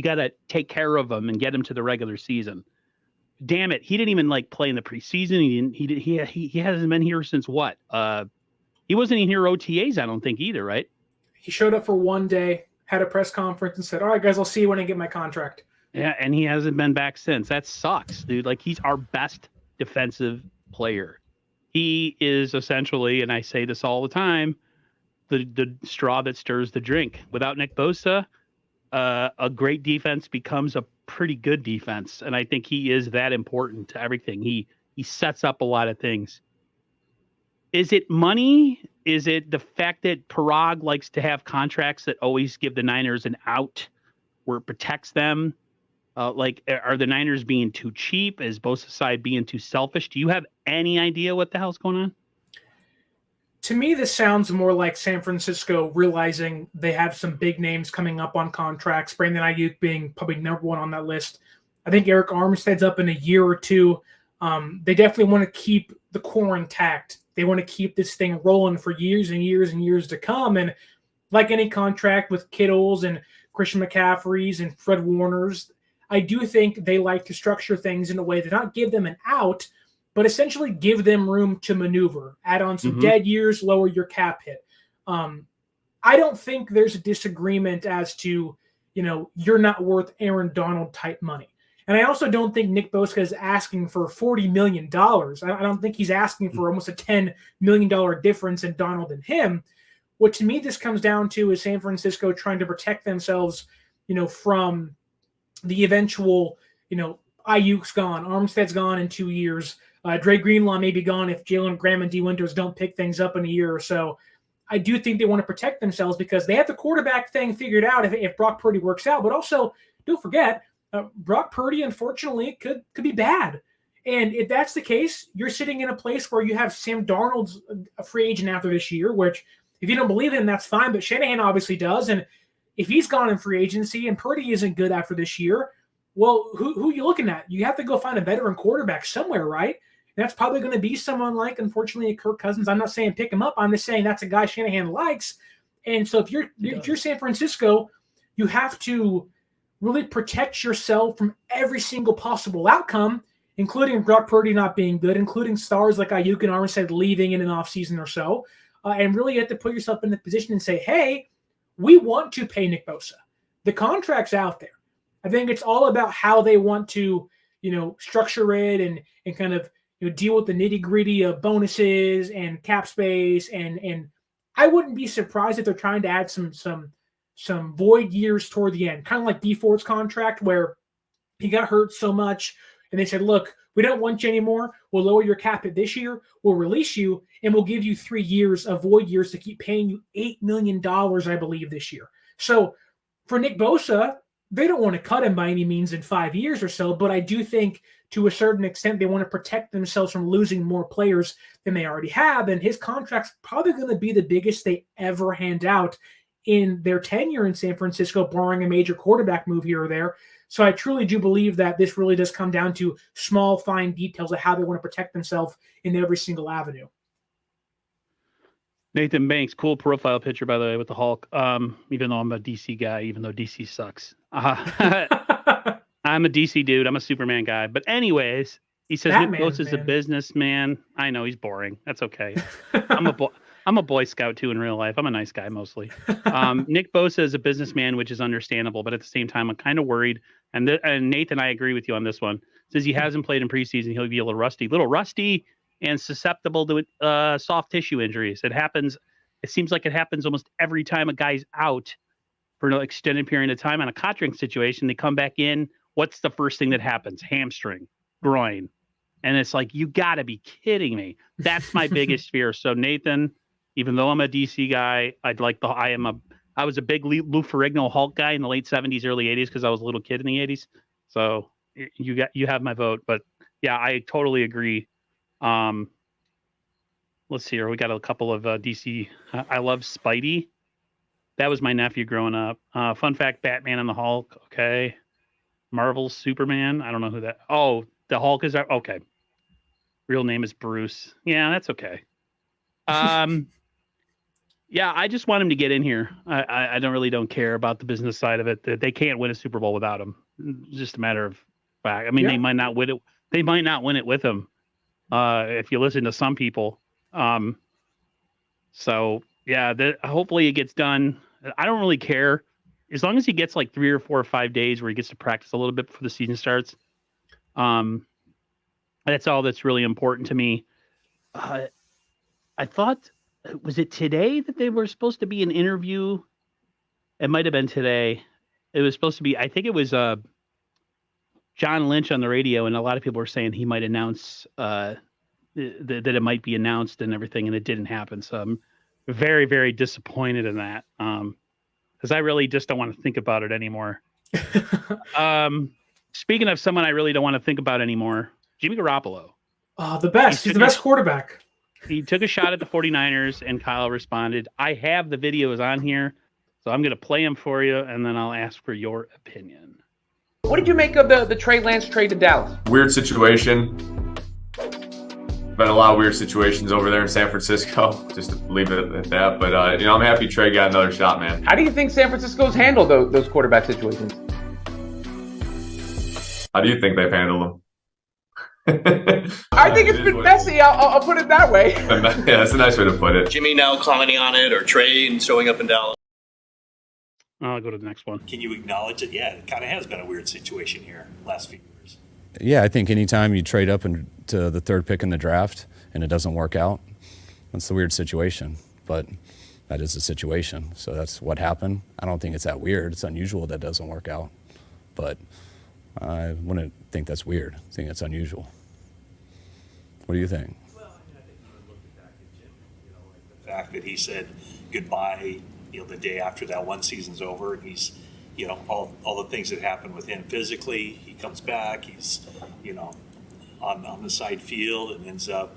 [SPEAKER 1] got to take care of him and get him to the regular season. Damn it. He didn't even play in the preseason. He hasn't been here since what? He wasn't in here OTAs, I don't think either, right?
[SPEAKER 2] He showed up for one day, had a press conference, and said, all right, guys, I'll see you when I get my contract.
[SPEAKER 1] Yeah, and he hasn't been back since. That sucks, dude. Like, he's our best defensive player. He is essentially, and I say this all the time, the straw that stirs the drink. Without Nick Bosa, a great defense becomes a pretty good defense, and I think he is that important to everything. He sets up a lot of things. Is it money? Is it the fact that Parag likes to have contracts that always give the Niners an out where it protects them? Are the Niners being too cheap? Is Bosa's side being too selfish? Do you have any idea what the hell's going on?
[SPEAKER 2] To me, this sounds more like San Francisco realizing they have some big names coming up on contracts, Brandon Ayuk being probably number one on that list. I think Eric Armstead's up in a year or two. They definitely want to keep the core intact. They want to keep this thing rolling for years and years and years to come. And like any contract with Kittles and Christian McCaffreys and Fred Warners, I do think they like to structure things in a way to not give them an out, but essentially give them room to maneuver, add on some dead years, lower your cap hit. I don't think there's a disagreement as to, you're not worth Aaron Donald type money. And I also don't think Nick Bosa is asking for $40 million. I don't think he's asking for almost a $10 million difference in Donald and him. What to me this comes down to is San Francisco trying to protect themselves, from the eventual, Ayuk's gone, Armstead's gone in 2 years. Dre Greenlaw may be gone if Jalen Graham and D. Winters don't pick things up in a year or so. I do think they want to protect themselves because they have the quarterback thing figured out if Brock Purdy works out. But also, don't forget, Brock Purdy, unfortunately, could be bad. And if that's the case, you're sitting in a place where you have Sam Darnold's a free agent after this year, which if you don't believe him, that's fine. But Shanahan obviously does. And if he's gone in free agency and Purdy isn't good after this year, well, who are you looking at? You have to go find a veteran quarterback somewhere, right? And that's probably going to be someone like, unfortunately, Kirk Cousins. I'm not saying pick him up. I'm just saying that's a guy Shanahan likes. And so if you're San Francisco, you have to really protect yourself from every single possible outcome, including Brock Purdy not being good, including stars like Ayuk and Armstead leaving in an offseason or so. And really you have to put yourself in the position and say, hey, we want to pay Nick Bosa. The contract's out there. I think it's all about how they want to, structure it and kind of deal with the nitty-gritty of bonuses and cap space. And I wouldn't be surprised if they're trying to add some void years toward the end, kind of like D Ford's contract where he got hurt so much and they said, look, we don't want you anymore. We'll lower your cap hit this year. We'll release you, and we'll give you 3 years of void years to keep paying you $8 million, I believe, this year. So for Nick Bosa, they don't want to cut him by any means in 5 years or so, but I do think to a certain extent they want to protect themselves from losing more players than they already have, and his contract's probably going to be the biggest they ever hand out in their tenure in San Francisco, barring a major quarterback move here or there. So I truly do believe that this really does come down to small, fine details of how they want to protect themselves in every single avenue.
[SPEAKER 1] Nathan Banks, cool profile picture, by the way, with the Hulk. Even though I'm a DC guy, even though DC sucks. I'm a DC dude. I'm a Superman guy. But anyways, he says Nick Bosa's a businessman. I know he's boring. That's okay. I'm a Boy Scout too in real life. I'm a nice guy mostly. Nick Bosa is a businessman, which is understandable, but at the same time, I'm kind of worried. And Nathan, I agree with you on this one. Says he hasn't played in preseason. He'll be a little rusty and susceptible to soft tissue injuries. It happens. It seems like it happens almost every time a guy's out for an extended period of time on a contract situation. They come back in. What's the first thing that happens? Hamstring, groin. And it's like, you got to be kidding me. That's my biggest fear. So Nathan, even though I'm a DC guy, I was a big Lou Ferrigno Hulk guy in the late 70s, early 80s because I was a little kid in the 80s. So you have my vote. But yeah, I totally agree. Let's see here. We got a couple of DC. I love Spidey. That was my nephew growing up. Fun fact: Batman and the Hulk. Okay. Marvel's Superman. I don't know who that. Oh, the Hulk is that. Okay. Real name is Bruce. Yeah, that's okay. Yeah, I just want him to get in here. I don't care about the business side of it. They can't win a Super Bowl without him. It's just a matter of fact. I mean, They might not win it. They might not win it with him. If you listen to some people. So yeah, hopefully it gets done. I don't really care as long as he gets like 3 or 4 or 5 days where he gets to practice a little bit before the season starts. That's all that's really important to me. I thought, was it today that they were supposed to be an interview? It might have been today. It was supposed to be, I think it was John Lynch on the radio, and a lot of people were saying he might announce that it might be announced and everything, and it didn't happen. So I'm very, very disappointed in that because I really just don't want to think about it anymore. Speaking of someone I really don't want to think about anymore, Jimmy Garoppolo.
[SPEAKER 2] Oh, the best. He's the best quarterback.
[SPEAKER 1] He took a shot at the 49ers, and Kyle responded. I have the videos on here, so I'm going to play them for you, and then I'll ask for your opinion.
[SPEAKER 3] What did you make of the Trey Lance trade to Dallas?
[SPEAKER 4] Weird situation. Been a lot of weird situations over there in San Francisco. Just to leave it at that. But, I'm happy Trey got another shot, man.
[SPEAKER 3] How do you think San Francisco's handled those quarterback situations?
[SPEAKER 4] How do you think they've handled them?
[SPEAKER 3] I think it's been messy. I'll put it that way.
[SPEAKER 4] Yeah, that's a nice way to put it.
[SPEAKER 5] Jimmy now commenting on it, or Trey and showing up in Dallas.
[SPEAKER 1] I'll go to the next one.
[SPEAKER 5] Can you acknowledge it? Yeah, it kind of has been a weird situation here last few years.
[SPEAKER 6] Yeah, I think anytime you trade up to the third pick in the draft and it doesn't work out, that's the weird situation. But that is the situation. So that's what happened. I don't think it's that weird. It's unusual that it doesn't work out. But I wouldn't think that's weird. I think it's unusual. What do you think?
[SPEAKER 5] The fact that he said goodbye, the day after that one season's over, and he's, all the things that happened with him physically, he comes back, he's, on the side field and ends up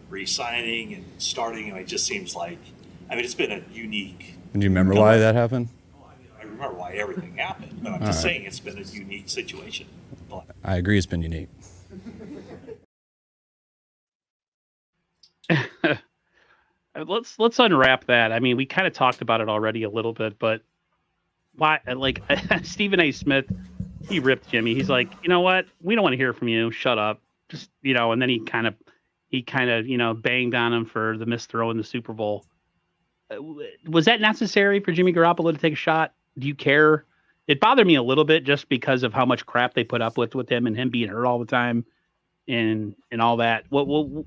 [SPEAKER 5] re-signing and starting, and it just seems like, it's been a unique.
[SPEAKER 6] Do you remember why that happened?
[SPEAKER 5] I remember why everything happened, but I'm just saying it's been a unique situation.
[SPEAKER 6] I agree, it's been unique.
[SPEAKER 1] Let's unwrap that. We kind of talked about it already a little bit, but why? Like Stephen A. Smith, he ripped Jimmy. He's like, you know what? We don't want to hear from you. Shut up. Just and then he kind of banged on him for the missed throw in the Super Bowl. Was that necessary for Jimmy Garoppolo to take a shot? Do you care? It bothered me a little bit just because of how much crap they put up with him and him being hurt all the time and all that.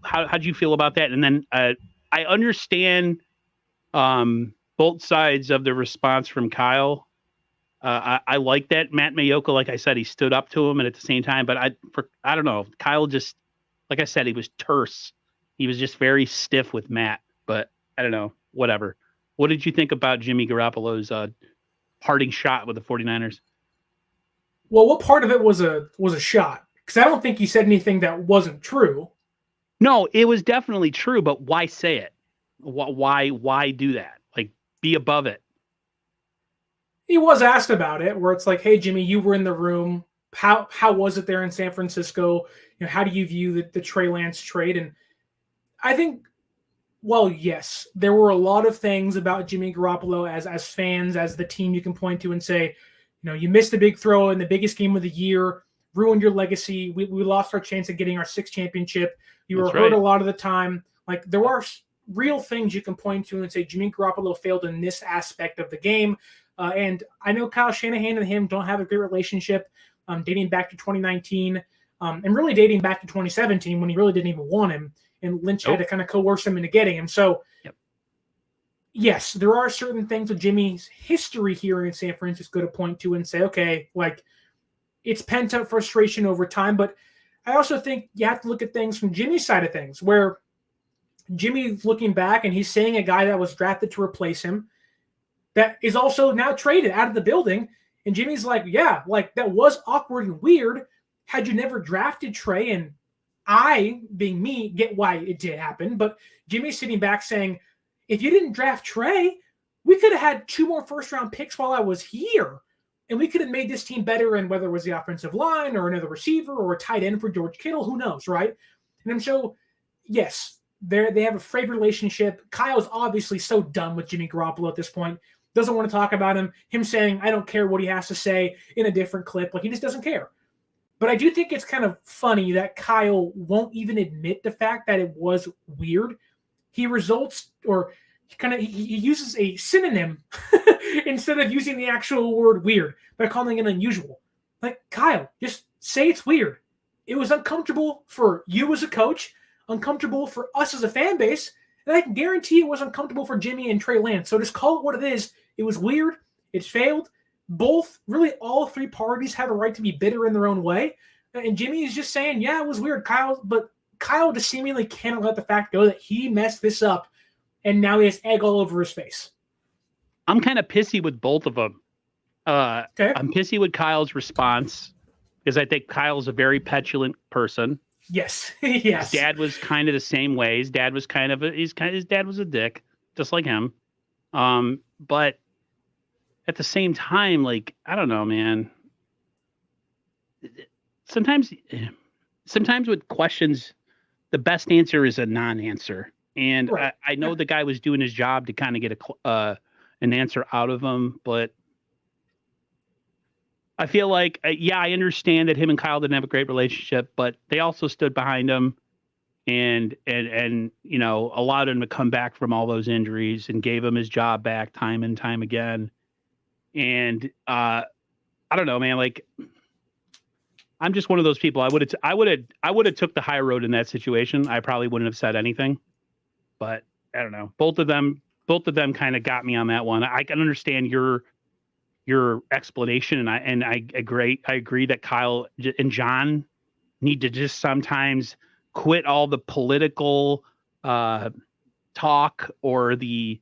[SPEAKER 1] How'd you feel about that? And then I understand both sides of the response from Kyle. I like that Matt Mayoka, like I said, he stood up to him, and at the same time, but I don't know. Kyle just, like I said, he was terse. He was just very stiff with Matt, but I don't know. Whatever. What did you think about Jimmy Garoppolo's parting shot with the 49ers?
[SPEAKER 2] Well, what part of it was a shot? Because I don't think he said anything that wasn't true.
[SPEAKER 1] No, it was definitely true, but why say it? Why do that? Like, be above it.
[SPEAKER 2] He was asked about it, where it's like, hey, Jimmy, you were in the room. How was it there in San Francisco? How do you view the Trey Lance trade? And I think, well, yes, there were a lot of things about Jimmy Garoppolo as fans, as the team you can point to and say, you missed a big throw in the biggest game of the year, ruined your legacy. We lost our chance of getting our 6th championship. You were hurt a lot of the time. Like, there are real things you can point to and say Jimmy Garoppolo failed in this aspect of the game. And I know Kyle Shanahan and him don't have a great relationship dating back to 2019 and really dating back to 2017 when he really didn't even want him. And Lynch had to kind of coerce him into getting him. So, yes, there are certain things with Jimmy's history here in San Francisco to point to and say, okay, like, it's pent-up frustration over time. But I also think you have to look at things from Jimmy's side of things, where Jimmy's looking back and he's saying a guy that was drafted to replace him that is also now traded out of the building. And Jimmy's like, yeah, like, that was awkward and weird. Had you never drafted Trey, and I, being me, get why it did happen. But Jimmy's sitting back saying, if you didn't draft Trey, we could have had 2 more first-round picks while I was here. And we could have made this team better, and whether it was the offensive line or another receiver or a tight end for George Kittle, who knows, right? And so, yes, they have a frayed relationship. Kyle's obviously so done with Jimmy Garoppolo at this point. Doesn't want to talk about him. Him saying, I don't care what he has to say in a different clip. Like, he just doesn't care. But I do think it's kind of funny that Kyle won't even admit the fact that it was weird. He uses a synonym instead of using the actual word weird by calling it unusual. Like, Kyle, just say it's weird. It was uncomfortable for you as a coach, uncomfortable for us as a fan base, and I can guarantee it was uncomfortable for Jimmy and Trey Lance. So just call it what it is. It was weird. It's failed. Really all 3 parties have a right to be bitter in their own way. And Jimmy is just saying, yeah, it was weird, but Kyle just seemingly cannot let the fact go that he messed this up, and now he has egg all over his face.
[SPEAKER 1] I'm kind of pissy with both of them.
[SPEAKER 2] Okay.
[SPEAKER 1] I'm pissy with Kyle's response because I think Kyle's a very petulant person.
[SPEAKER 2] Yes. Yes.
[SPEAKER 1] His dad was kind of the same way. His dad was his dad was a dick, just like him. But at the same time, like, I don't know, man. Sometimes with questions, the best answer is a non-answer. And right. I know the guy was doing his job to kind of get an answer out of him, but I feel like, I understand that him and Kyle didn't have a great relationship, but they also stood behind him and allowed him to come back from all those injuries and gave him his job back time and time again. And I don't know, man, like, I'm just one of those people. I would have took the high road in that situation. I probably wouldn't have said anything, but I don't know. Both of them kind of got me on that one. I can understand your explanation, and I agree that Kyle and John need to just sometimes quit all the political talk or the,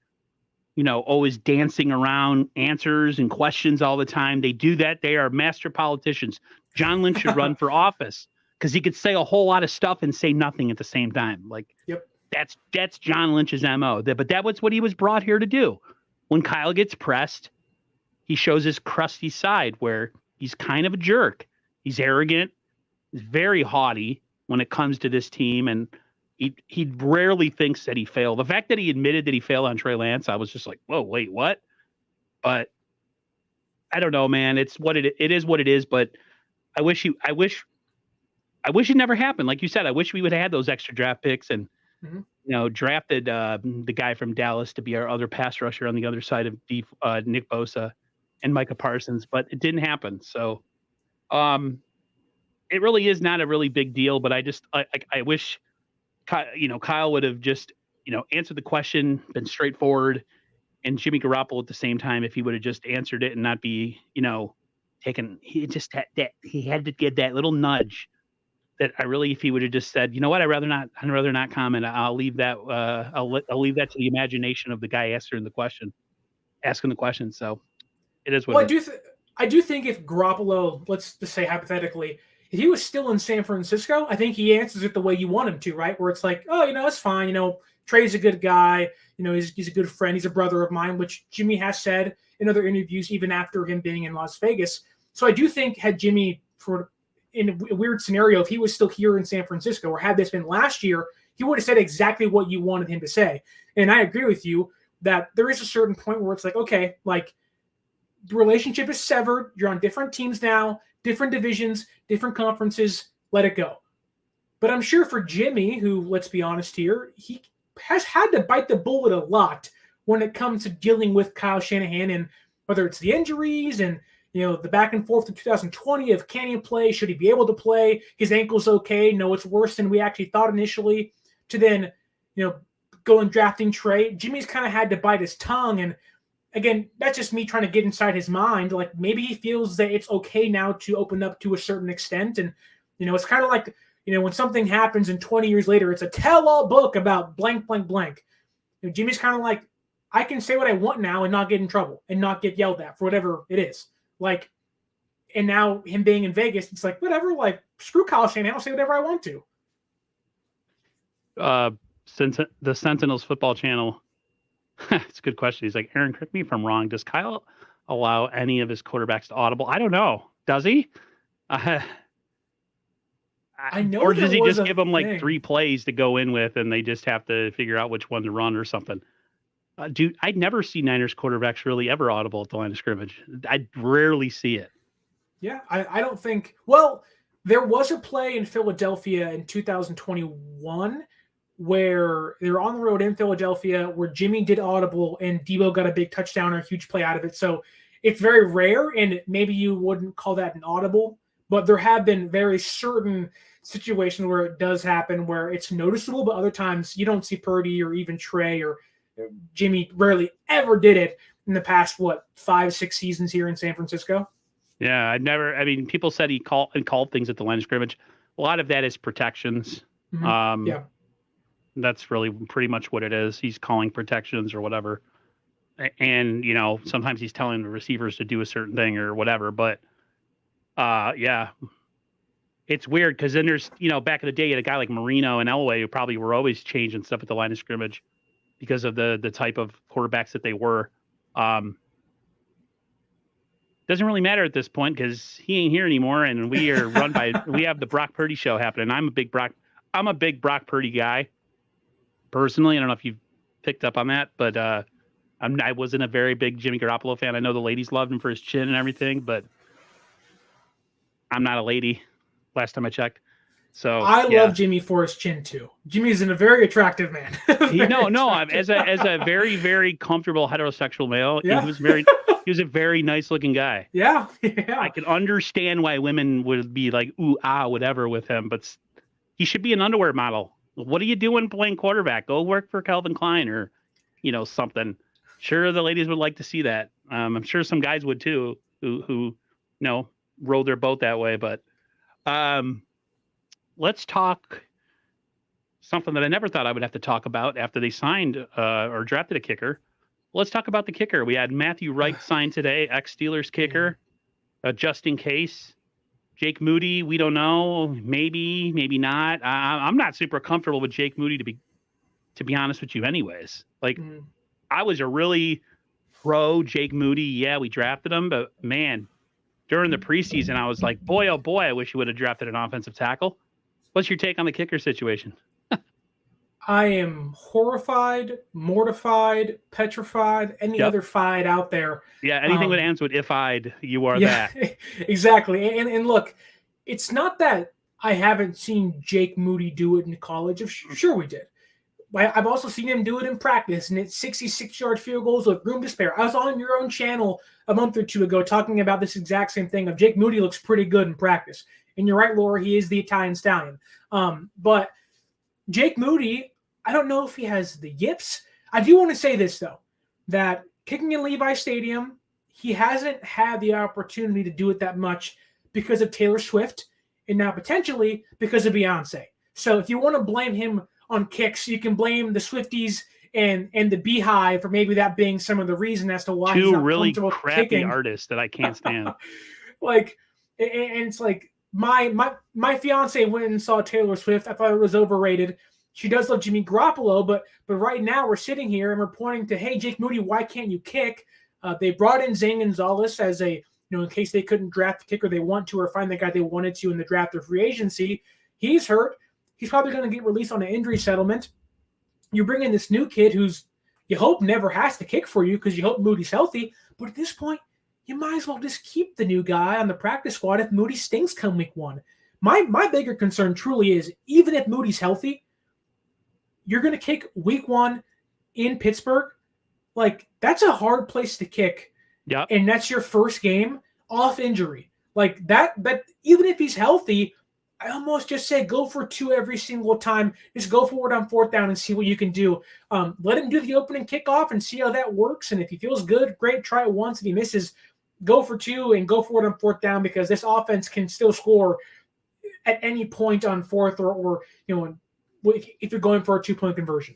[SPEAKER 1] always dancing around answers and questions all the time. They do that. They are master politicians. John Lynch should run for office because he could say a whole lot of stuff and say nothing at the same time. Like,
[SPEAKER 2] Yep.
[SPEAKER 1] That's John Lynch's MO. But that was what he was brought here to do. When Kyle gets pressed, he shows his crusty side where he's kind of a jerk. He's arrogant. He's very haughty when it comes to this team, and he rarely thinks that he failed. The fact that he admitted that he failed on Trey Lance, I was just like, whoa, wait, what? But I don't know, man. It is what it is. But I wish it never happened. Like you said, I wish we would have had those extra draft picks and drafted the guy from Dallas to be our other pass rusher on the other side of Nick Bosa and Micah Parsons, but it didn't happen. So it really is not a really big deal. But I wish Kyle would have just answered the question, been straightforward, and Jimmy Garoppolo at the same time, if he would have just answered it and not be taken. He just he had to get that little nudge. That if he would have just said, you know what, I'd rather not comment. I'll leave that. I'll leave that to the imagination of the guy asking the question. So it is what.
[SPEAKER 2] Well, I do think if Garoppolo, let's just say hypothetically, if he was still in San Francisco, I think he answers it the way you want him to, right? Where it's like, oh, it's fine. Trey's a good guy. He's a good friend. He's a brother of mine, which Jimmy has said in other interviews, even after him being in Las Vegas. So I do think had Jimmy in a weird scenario, if he was still here in San Francisco, or had this been last year, he would have said exactly what you wanted him to say. And I agree with you that there is a certain point where it's like, okay, like the relationship is severed. You're on different teams now, different divisions, different conferences. Let it go. But I'm sure for Jimmy, who, let's be honest here, he has had to bite the bullet a lot when it comes to dealing with Kyle Shanahan, and whether it's the injuries and the back and forth to 2020 of can he play? Should he be able to play? His ankle's okay. No, it's worse than we actually thought initially. To then, go and drafting Trey. Jimmy's kind of had to bite his tongue. And again, that's just me trying to get inside his mind. Like maybe he feels that it's okay now to open up to a certain extent. And, it's kind of like, when something happens and 20 years later, it's a tell-all book about blank, blank, blank. Jimmy's kind of like, I can say what I want now and not get in trouble and not get yelled at for whatever it is. Like, and now him being in Vegas, it's like, whatever, like, screw Kyle Shanahan, I'll say whatever I want to.
[SPEAKER 1] Since the Sentinels football channel, it's a good question. He's like, Aaron, correct me if I'm wrong. Does Kyle allow any of his quarterbacks to audible? I don't know. Does he? I know. Or does he just give them like 3 plays to go in with and they just have to figure out which one to run or something? Dude, I'd never see Niners quarterbacks really ever audible at the line of scrimmage. I rarely see it.
[SPEAKER 2] Yeah, I don't think. Well, there was a play in Philadelphia in 2021 where they were on the road in Philadelphia where Jimmy did audible and Debo got a big touchdown or a huge play out of it. So it's very rare, and maybe you wouldn't call that an audible, but there have been very certain situations where it does happen where it's noticeable, but other times you don't see Purdy or even Trey or Jimmy rarely ever did it in the past, 5-6 seasons here in San Francisco.
[SPEAKER 1] Yeah, people said he called things at the line of scrimmage. A lot of that is protections.
[SPEAKER 2] Mm-hmm. Yeah.
[SPEAKER 1] That's really pretty much what it is. He's calling protections or whatever. And, sometimes he's telling the receivers to do a certain thing or whatever. But, yeah, it's weird because then there's, back in the day, you had a guy like Marino and Elway who probably were always changing stuff at the line of scrimmage because of the type of quarterbacks that they were. Doesn't really matter at this point because he ain't here anymore, and we are run by. We have the Brock Purdy show happening. I'm a big Brock Purdy guy, personally. I don't know if you've picked up on that, but I wasn't a very big Jimmy Garoppolo fan. I know the ladies loved him for his chin and everything, but I'm not a lady. Last time I checked. So
[SPEAKER 2] I love Jimmy for his chin too. Jimmy's a very attractive man.
[SPEAKER 1] As a very, very comfortable heterosexual male, he was a very nice looking guy.
[SPEAKER 2] Yeah.
[SPEAKER 1] I can understand why women would be like, ooh, whatever with him, but he should be an underwear model. What are you doing playing quarterback? Go work for Calvin Klein or, something. Sure, the ladies would like to see that. I'm sure some guys would too, who rode their boat that way. But let's talk something that I never thought I would have to talk about after they signed or drafted a kicker. Let's talk about the kicker. We had Matthew Wright signed today, ex-Steelers kicker, just in case. Jake Moody, we don't know. Maybe, maybe not. I'm not super comfortable with Jake Moody to be honest with you anyways. Like, I was a really pro Jake Moody. Yeah, we drafted him, but man, during the preseason, I was like, boy, oh boy, I wish you would have drafted an offensive tackle. What's your take on the kicker situation?
[SPEAKER 2] I am horrified, mortified, petrified, any other fied out there.
[SPEAKER 1] Yeah, anything that ends with if-I'd, you are that.
[SPEAKER 2] Exactly. And look, it's not that I haven't seen Jake Moody do it in college. Sure we did. I've also seen him do it in practice, and it's 66-yard field goals with room to spare. I was on your own channel a month or two ago talking about this exact same thing of Jake Moody looks pretty good in practice. And you're right, Laura, he is the Italian stallion. But Jake Moody, I don't know if he has the yips. I do want to say this, though, that kicking in Levi Stadium, he hasn't had the opportunity to do it that much because of Taylor Swift and now potentially because of Beyonce. So if you want to blame him on kicks, you can blame the Swifties and the Beehive for maybe that being some of the reason as to why he's not
[SPEAKER 1] really
[SPEAKER 2] comfortable
[SPEAKER 1] crappy
[SPEAKER 2] kicking.
[SPEAKER 1] Artists that I can't stand.
[SPEAKER 2] And it's like my fiance went and saw Taylor Swift. I thought it was overrated. She does love Jimmy Garoppolo, but right now we're sitting here and we're pointing to, hey, Jake Moody, why can't you kick? They brought in Zane Gonzalez as in case they couldn't draft the kicker they want to or find the guy they wanted to in the draft or free agency. He's hurt. He's probably going to get released on an injury settlement. You bring in this new kid who's you hope never has to kick for you because you hope Moody's healthy. But at this point, you might as well just keep the new guy on the practice squad if Moody stinks come week one. My bigger concern truly is even if Moody's healthy, you're going to kick week one in Pittsburgh. Like, that's a hard place to kick.
[SPEAKER 1] Yeah.
[SPEAKER 2] And that's your first game off injury. Like that even if he's healthy, I almost just say go for two every single time. Just go for it on fourth down and see what you can do. Let him do the opening kickoff and see how that works. And if he feels good, great, try it once. If he misses, go for two and go for it on fourth down because this offense can still score at any point on fourth or if you're going for a 2-point conversion.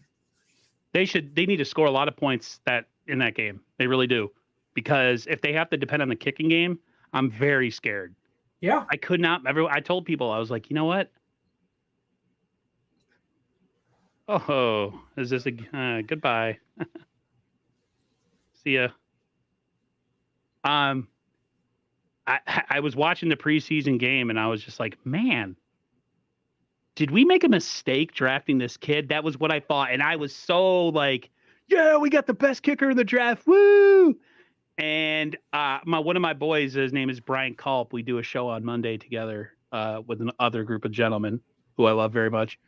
[SPEAKER 1] They need to score a lot of points in that game. They really do. Because if they have to depend on the kicking game, I'm very scared.
[SPEAKER 2] Yeah.
[SPEAKER 1] I could not. I told people, I was like, you know what? Oh, is this a goodbye? See ya. I was watching the preseason game and I was just like, man, did we make a mistake drafting this kid? That was what I thought. And I was so like, yeah, we got the best kicker in the draft. Woo! And one of my boys, his name is Brian Culp. We do a show on Monday together with another group of gentlemen who I love very much.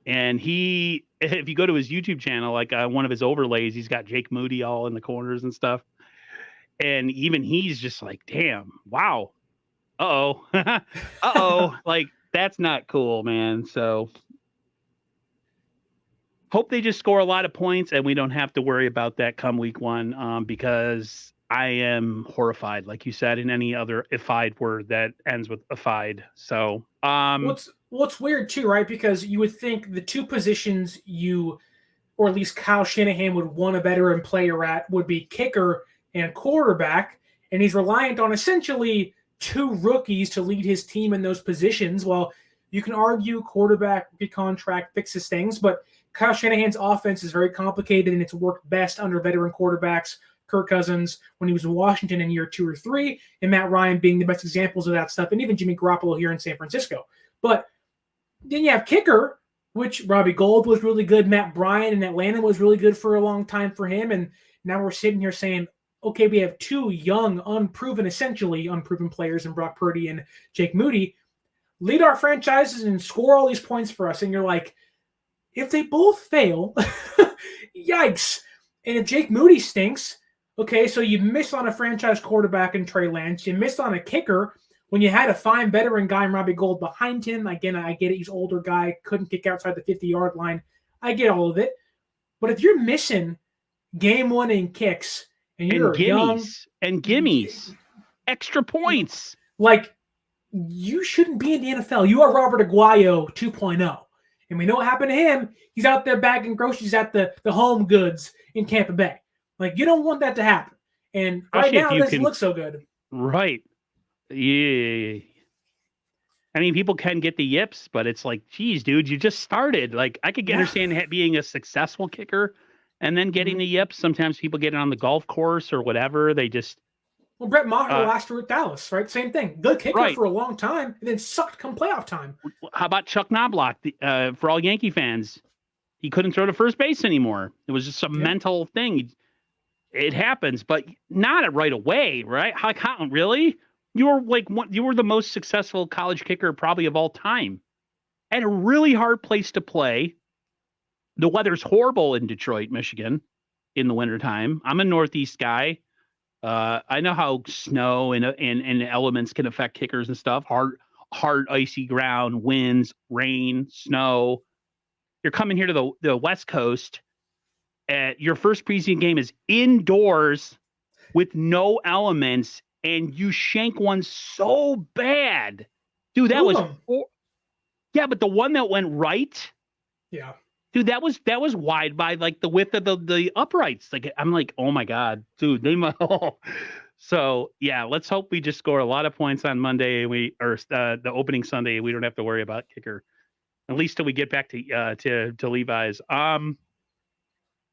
[SPEAKER 1] And if you go to his YouTube channel, like one of his overlays, he's got Jake Moody all in the corners and stuff. And even he's just like, damn, wow. Uh-oh. Uh-oh. Like, that's not cool, man. So hope they just score a lot of points and we don't have to worry about that come week one because I am horrified, like you said, in any other if-I'd word that ends with if-I'd. So
[SPEAKER 2] what's weird too, right? Because you would think the two positions or at least Kyle Shanahan would want a veteran player at would be kicker and quarterback, and he's reliant on essentially two rookies to lead his team in those positions. Well, you can argue quarterback contract fixes things, but Kyle Shanahan's offense is very complicated and it's worked best under veteran quarterbacks. Kirk Cousins when he was in Washington in year 2 or 3, and Matt Ryan being the best examples of that stuff, and even Jimmy Garoppolo here in San Francisco. But then you have kicker, which Robbie Gould was really good. Matt Bryant in Atlanta was really good for a long time for him. And now we're sitting here saying, okay, we have two young, essentially unproven players in Brock Purdy and Jake Moody. Lead our franchises and score all these points for us. And you're like, if they both fail, yikes. And if Jake Moody stinks, okay, so you missed on a franchise quarterback in Trey Lance. You missed on a kicker when you had a fine veteran guy in Robbie Gould behind him. Again, I get it. He's an older guy, couldn't kick outside the 50-yard line. I get all of it. But if you're missing game-winning kicks and you're
[SPEAKER 1] gimmies, extra points,
[SPEAKER 2] like you shouldn't be in the NFL. You are Robert Aguayo 2.0. And we know what happened to him. He's out there bagging groceries at the Home Goods in Tampa Bay. Like, you don't want that to happen. And right now, it doesn't look so good.
[SPEAKER 1] Right. Yeah. I mean, people can get the yips, but it's like, geez, dude, you just started. Like, I could understand being a successful kicker and then getting the yips. Sometimes people get it on the golf course or whatever. They just.
[SPEAKER 2] Well, Brett Maher last year at Dallas, right? Same thing. Good kicker for a long time and then sucked come playoff time.
[SPEAKER 1] How about Chuck Knobloch? For all Yankee fans, he couldn't throw to first base anymore. It was just a mental thing. It happens, but not right away, right? How really? You were the most successful college kicker probably of all time. At a really hard place to play. The weather's horrible in Detroit, Michigan in the wintertime. I'm a Northeast guy. I know how snow and elements can affect kickers and stuff. Hard icy ground, winds, rain, snow. You're coming here to the West Coast. Your first preseason game is indoors with no elements, and you shank one so bad. Dude, that was but the one that went right.
[SPEAKER 2] Yeah.
[SPEAKER 1] Dude, that was wide by like the width of the uprights. Like, I'm like, oh my God, dude, they might. So yeah, let's hope we just score a lot of points on Monday and the opening Sunday. We don't have to worry about kicker, at least till we get back to Levi's.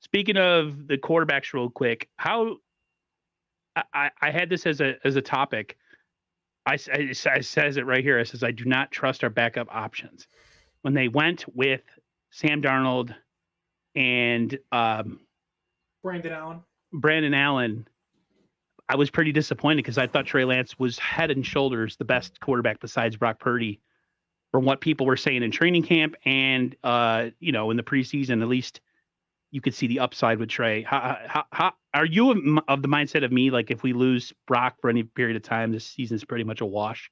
[SPEAKER 1] Speaking of the quarterbacks, real quick, how I had this as a topic. I says it right here. It says I do not trust our backup options. When they went with Sam Darnold and Brandon Allen, I was pretty disappointed because I thought Trey Lance was head and shoulders the best quarterback besides Brock Purdy from what people were saying in training camp and in the preseason. At least you could see the upside with Trey. How are you of the mindset of me? Like, if we lose Brock for any period of time, this season's pretty much a wash,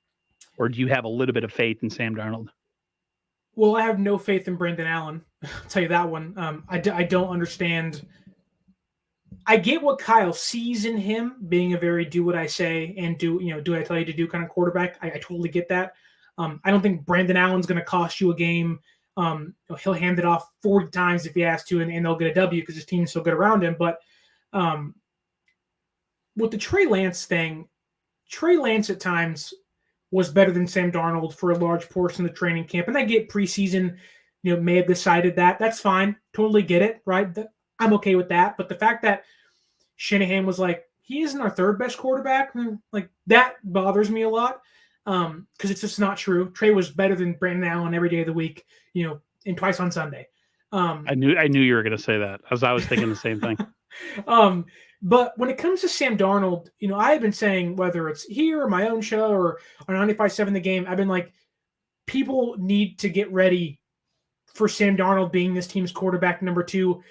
[SPEAKER 1] or do you have a little bit of faith in Sam Darnold?
[SPEAKER 2] Well, I have no faith in Brandon Allen. I'll tell you that one. I don't understand. I get what Kyle sees in him, being a very do what I say and do what I tell you to do kind of quarterback. I totally get that. I don't think Brandon Allen's going to cost you a game. He'll hand it off 40 times if he has to, and they'll get a W because his team's so good around him. But with the Trey Lance thing, Trey Lance at times was better than Sam Darnold for a large portion of the training camp. And I get preseason, may have decided that. That's fine. Totally get it, right? I'm okay with that. But the fact that Shanahan was like, he isn't our third best quarterback, like that bothers me a lot because it's just not true. Trey was better than Brandon Allen every day of the week, and twice on Sunday.
[SPEAKER 1] I knew you were going to say that, as I was thinking the same thing.
[SPEAKER 2] But when it comes to Sam Darnold, I have been saying, whether it's here or my own show or on 95.7 The Game, I've been like, people need to get ready for Sam Darnold being this team's quarterback number 2.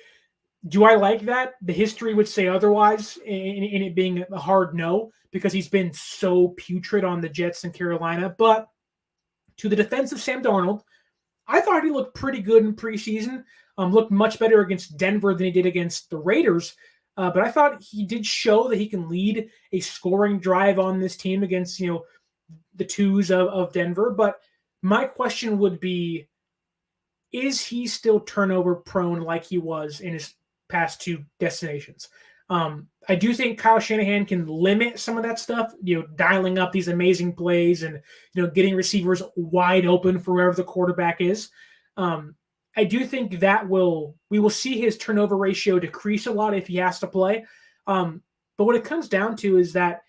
[SPEAKER 2] Do I like that? The history would say otherwise, in it being a hard no, because he's been so putrid on the Jets and Carolina. But to the defense of Sam Darnold, I thought he looked pretty good in preseason. Looked much better against Denver than he did against the Raiders. But I thought he did show that he can lead a scoring drive on this team against, the twos of Denver. But my question would be, is he still turnover prone like he was in his past 2 destinations? I do think Kyle Shanahan can limit some of that stuff, dialing up these amazing plays and, getting receivers wide open for wherever the quarterback is. I do think that we will see his turnover ratio decrease a lot if he has to play. But what it comes down to is that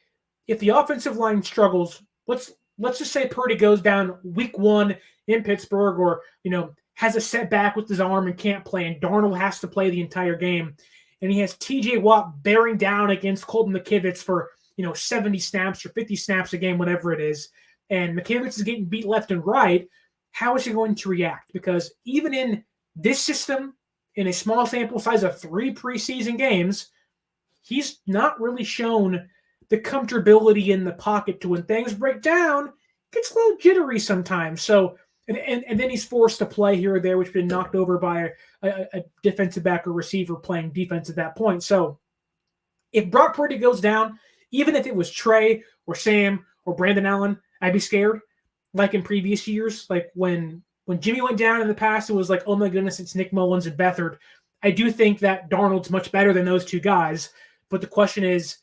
[SPEAKER 2] if the offensive line struggles, let's just say Purdy goes down week 1 in Pittsburgh, or, has a setback with his arm and can't play, and Darnold has to play the entire game, and he has TJ Watt bearing down against Colton McKivitz for, 70 snaps or 50 snaps a game, whatever it is, and McKivitz is getting beat left and right, how is he going to react? Because even in this system, in a small sample size of 3 preseason games, he's not really shown the comfortability in the pocket to, when things break down, gets a little jittery sometimes. So, and then he's forced to play here or there, which has been knocked over by a defensive back or receiver playing defense at that point. So if Brock Purdy goes down, even if it was Trey or Sam or Brandon Allen, I'd be scared. Like in previous years, like when when Jimmy went down in the past, it was like, oh my goodness, it's Nick Mullins and Beathard. I do think that Darnold's much better than those two guys. But the question is,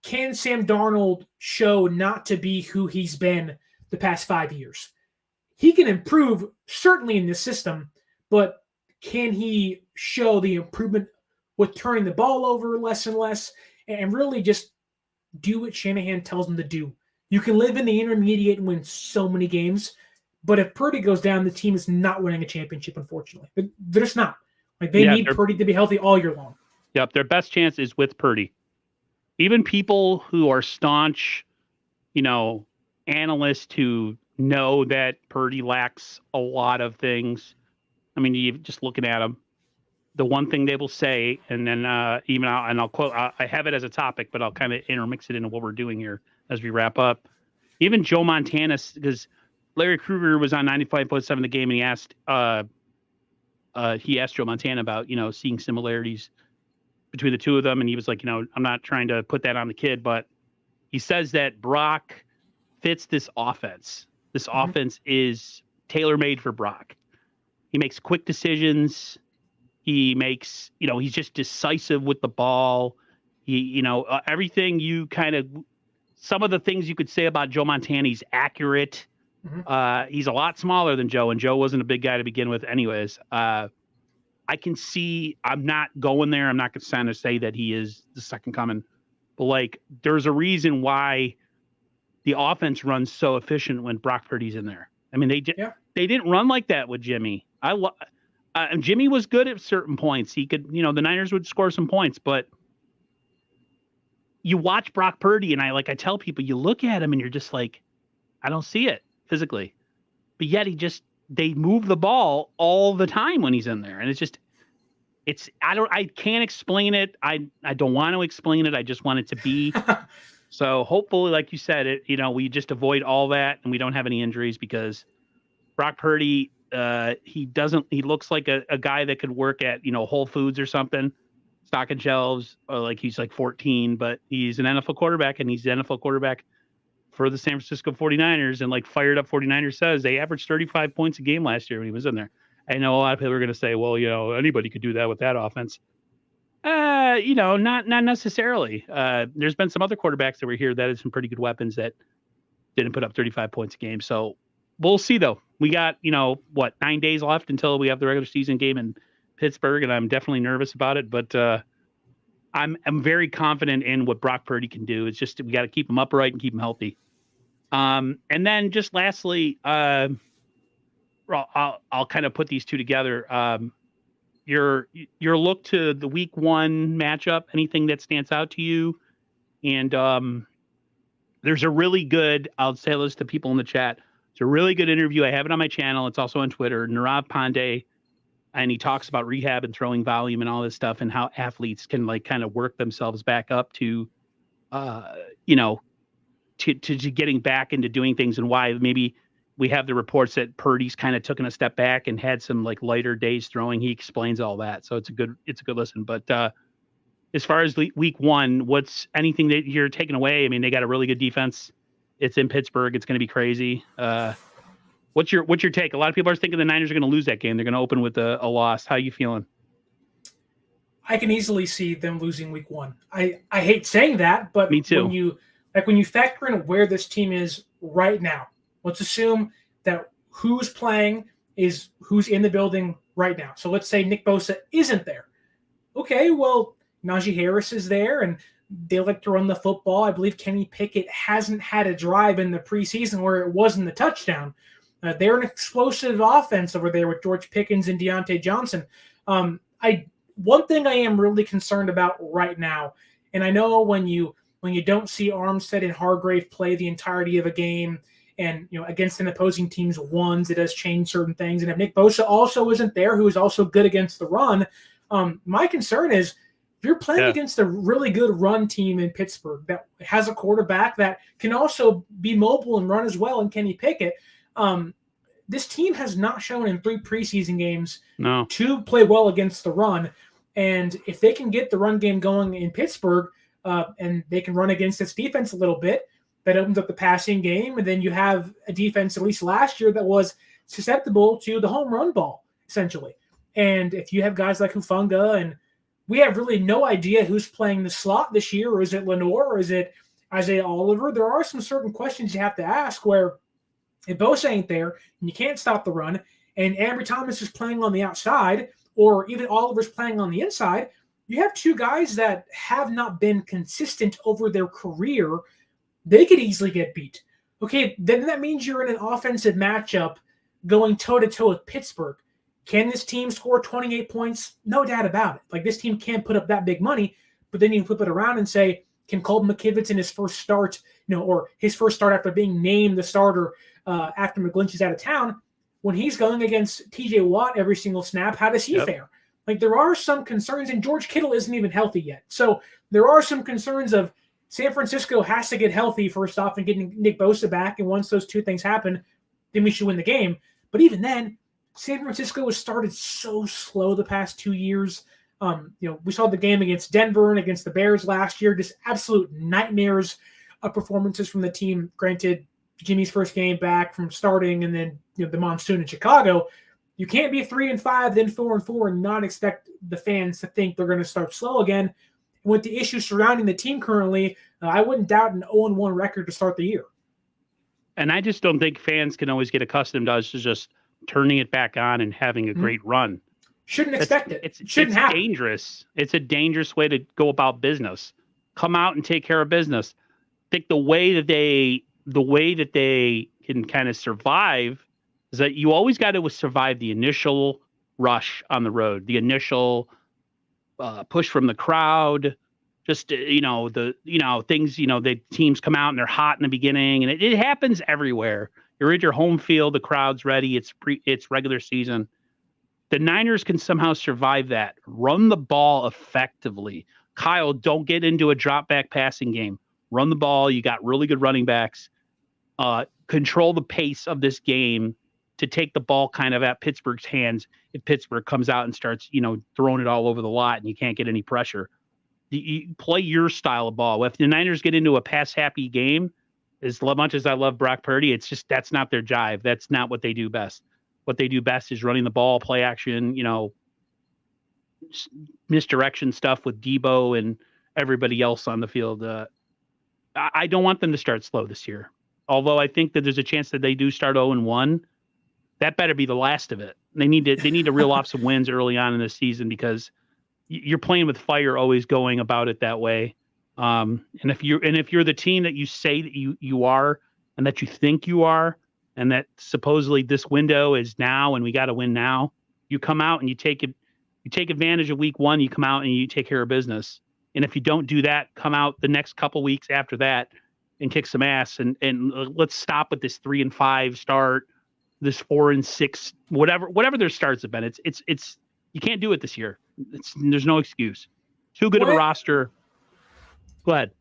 [SPEAKER 2] can Sam Darnold show not to be who he's been the past 5 years? He can improve, certainly in this system, but can he show the improvement with turning the ball over less and less and really just do what Shanahan tells him to do? You can live in the intermediate and win so many games, but if Purdy goes down, the team is not winning a championship, unfortunately. They're just not. Like, they need Purdy to be healthy all year long.
[SPEAKER 1] Yep, their best chance is with Purdy. Even people who are staunch, analysts who know that Purdy lacks a lot of things. I mean, you just looking at him, the one thing they will say, and then I'll quote, I have it as a topic, but I'll kind of intermix it into what we're doing here as we wrap up. Even Joe Montana, because Larry Krueger was on 95.7 The Game, and he asked Joe Montana about, seeing similarities between the two of them. And he was like, I'm not trying to put that on the kid, but he says that Brock fits this offense. This offense is tailor-made for Brock. He makes quick decisions. He makes, he's just decisive with the ball. He, everything you kind of, some of the things you could say about Joe Montana, he's accurate. He's a lot smaller than Joe, and Joe wasn't a big guy to begin with anyways. I can see, I'm not going there. I'm not going to say that he is the second coming, but there's a reason why the offense runs so efficient when Brock Purdy's in there. I mean, they didn't run like that with Jimmy. Jimmy was good at certain points. He could, the Niners would score some points, but you watch Brock Purdy, and I tell people, you look at him and you're just like, I don't see it physically, but yet they move the ball all the time when he's in there. And I can't explain it. I don't want to explain it. I just want it to be. So hopefully, like you said, we just avoid all that and we don't have any injuries, because Brock Purdy, he looks like a guy that could work at, Whole Foods or something, stocking shelves, or he's 14, but he's an NFL quarterback, and he's the NFL quarterback for the San Francisco 49ers. And fired up 49ers says, they averaged 35 points a game last year when he was in there. I know a lot of people are going to say, well, anybody could do that with that offense. Not necessarily. There's been some other quarterbacks that were here that had some pretty good weapons that didn't put up 35 points a game. So we'll see, though. We got, 9 days left until we have the regular season game in Pittsburgh, and I'm definitely nervous about it. But I'm very confident in what Brock Purdy can do. It's just we got to keep him upright and keep him healthy. And then just lastly, I'll kind of put these two together. Your look to the week 1 matchup, anything that stands out to you? And there's a really good, I'll say this to people in the chat, it's a really good interview. I have it on my channel. It's also on Twitter. Nirav Pandey, and he talks about rehab and throwing volume and all this stuff, and how athletes can kind of work themselves back up to, to getting back into doing things, and why maybe we have the reports that Purdy's kind of taken a step back and had some lighter days throwing. He explains all that. So it's a good listen. But as far as week 1, what's anything that you're taking away? I mean, they got a really good defense. It's in Pittsburgh. It's going to be crazy. What's your take? A lot of people are thinking the Niners are going to lose that game. They're going to open with a loss. How are you feeling?
[SPEAKER 2] I can easily see them losing week 1. I hate saying that, but
[SPEAKER 1] me too.
[SPEAKER 2] When you factor in where this team is right now, let's assume that who's playing is who's in the building right now. So let's say Nick Bosa isn't there. Okay, well, Najee Harris is there, and they like to run the football. I believe Kenny Pickett hasn't had a drive in the preseason where it wasn't the touchdown. They're an explosive offense over there with George Pickens and Deontay Johnson. One thing I am really concerned about right now, and I know when you don't see Armstead and Hargrave play the entirety of a game, and against an opposing team's ones, it does change certain things. And if Nick Bosa also isn't there, who is also good against the run, my concern is if you're playing against a really good run team in Pittsburgh that has a quarterback that can also be mobile and run as well, and Kenny Pickett, this team has not shown in 3 preseason games to play well against the run. And if they can get the run game going in Pittsburgh, and they can run against its defense a little bit, that opens up the passing game. And then you have a defense, at least last year, that was susceptible to the home run ball, essentially. And if you have guys like Hufanga, and we have really no idea who's playing the slot this year, or is it Lenore, or is it Isaiah Oliver, there are some certain questions you have to ask where if Bosa ain't there and you can't stop the run, and Ambry Thomas is playing on the outside, or even Oliver's playing on the inside, you have two guys that have not been consistent over their career. They could easily get beat. Okay, then that means you're in an offensive matchup going toe-to-toe with Pittsburgh. Can this team score 28 points? No doubt about it. Like, this team can't put up that big money, but then you flip it around and say, can Colton McKivitz in his first start, or his first start after being named the starter after McGlinch is out of town, when he's going against TJ Watt every single snap, how does he fare? Like, there are some concerns, and George Kittle isn't even healthy yet. So there are some concerns of San Francisco has to get healthy first off and getting Nick Bosa back. And once those two things happen, then we should win the game. But even then, San Francisco has started so slow the past 2 years. We saw the game against Denver and against the Bears last year, just absolute nightmares of performances from the team. Granted, Jimmy's first game back from starting, and then the monsoon in Chicago. You can't be 3-5, then 4-4, and not expect the fans to think they're going to start slow again. And with the issues surrounding the team currently, I wouldn't doubt an 0-1 record to start the year.
[SPEAKER 1] And I just don't think fans can always get accustomed to us just turning it back on and having a great run.
[SPEAKER 2] Shouldn't expect it.
[SPEAKER 1] It's
[SPEAKER 2] happen.
[SPEAKER 1] Dangerous. It's a dangerous way to go about business. Come out and take care of business. I think the way that they can kind of survive is that you always got to survive the initial rush on the road, the initial push from the crowd, just things. The teams come out and they're hot in the beginning, and it happens everywhere. You're at your home field, the crowd's ready. It's regular season. The Niners can somehow survive that. Run the ball effectively. Kyle, don't get into a drop back passing game. Run the ball. You got really good running backs. Control the pace of this game to take the ball kind of at Pittsburgh's hands if Pittsburgh comes out and starts, throwing it all over the lot and you can't get any pressure. You play your style of ball. If the Niners get into a pass-happy game, as much as I love Brock Purdy, it's just that's not their jive. That's not what they do best. What they do best is running the ball, play action, misdirection stuff with Debo and everybody else on the field. I don't want them to start slow this year. Although I think that there's a chance that they do start 0-1. That better be the last of it. They need to reel off some wins early on in the season because you're playing with fire, always going about it that way. And if you're the team that you say that you are and that you think you are, and that supposedly this window is now and we got to win now, you come out and you take advantage of week 1, you come out and you take care of business. And if you don't do that, come out the next couple weeks after that and kick some ass and let's stop with this 3-5 start, this 4-6, whatever their starts have been. It's you can't do it this year. There's no excuse. Too good of a roster. Go ahead.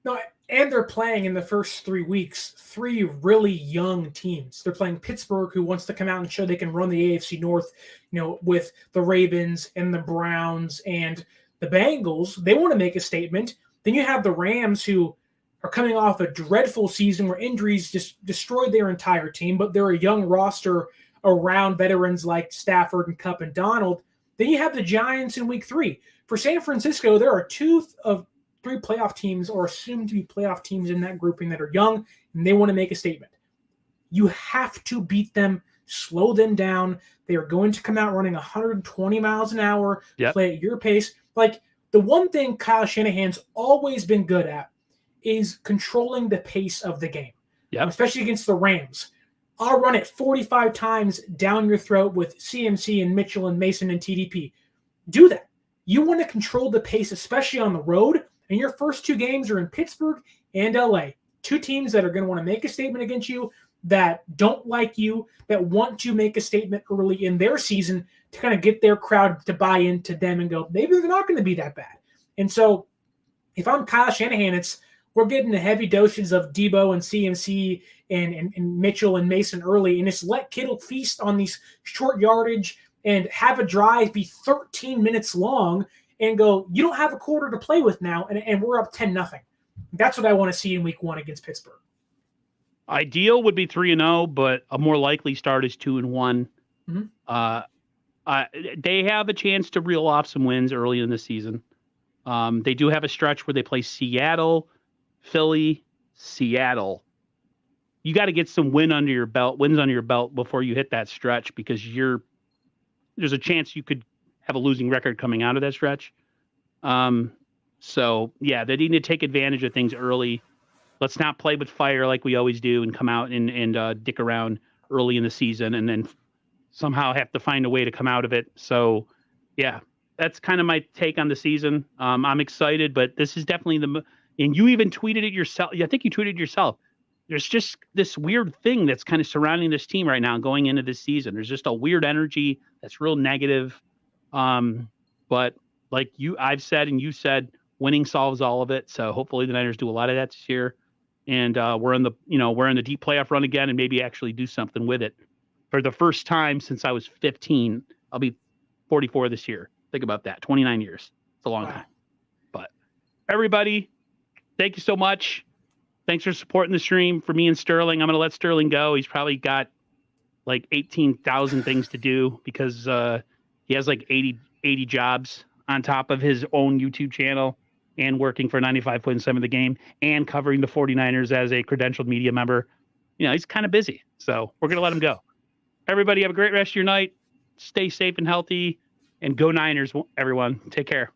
[SPEAKER 2] No, and they're playing in the first 3 weeks 3 really young teams. They're playing Pittsburgh, who wants to come out and show they can run the AFC North, with the Ravens and the Browns and the Bengals. They want to make a statement. Then you have the Rams, who are coming off a dreadful season where injuries just destroyed their entire team, but they're a young roster around veterans like Stafford and Kupp and Donald. Then you have the Giants in week 3. For San Francisco, there are 2 of 3 playoff teams or assumed to be playoff teams in that grouping that are young, and they want to make a statement. You have to beat them, slow them down. They are going to come out running 120 miles an hour, play at your pace. Like, the one thing Kyle Shanahan's always been good at is controlling the pace of the game, especially against the Rams. I'll run it 45 times down your throat with CMC and Mitchell and Mason and TDP. Do that. You want to control the pace, especially on the road. And your first 2 games are in Pittsburgh and LA. 2 teams that are going to want to make a statement against you, that don't like you, that want to make a statement early in their season to kind of get their crowd to buy into them and go, maybe they're not going to be that bad. And so if I'm Kyle Shanahan, we're getting the heavy doses of Debo and CMC and Mitchell and Mason early, and just let Kittle feast on these short yardage and have a drive be 13 minutes long and go, you don't have a quarter to play with now, and we're up 10-0. That's what I want to see in week 1 against Pittsburgh.
[SPEAKER 1] Ideal would be 3-0, but a more likely start is 2-1. They have a chance to reel off some wins early in the season. They do have a stretch where they play Seattle, Philly, Seattle. You got to get some wins under your belt before you hit that stretch, because there's a chance you could have a losing record coming out of that stretch. So yeah, they need to take advantage of things early. Let's not play with fire like we always do and come out and dick around early in the season and then somehow have to find a way to come out of it. So yeah, that's kind of my take on the season. I'm excited, but this is definitely and you even tweeted it yourself. I think you tweeted yourself. There's just this weird thing that's kind of surrounding this team right now going into this season. There's just a weird energy that's real negative. But like I've said, and you said, winning solves all of it. So hopefully the Niners do a lot of that this year. And we're in the deep playoff run again and maybe actually do something with it. For the first time since I was 15, I'll be 44 this year. Think about that. 29 years. It's a long time. But everybody, thank you so much. Thanks for supporting the stream. For me and Sterling, I'm going to let Sterling go. He's probably got like 18,000 things to do because he has like 80 jobs on top of his own YouTube channel and working for 95.7 The Game and covering the 49ers as a credentialed media member. He's kind of busy. So we're going to let him go. Everybody have a great rest of your night. Stay safe and healthy, and go Niners, everyone. Take care.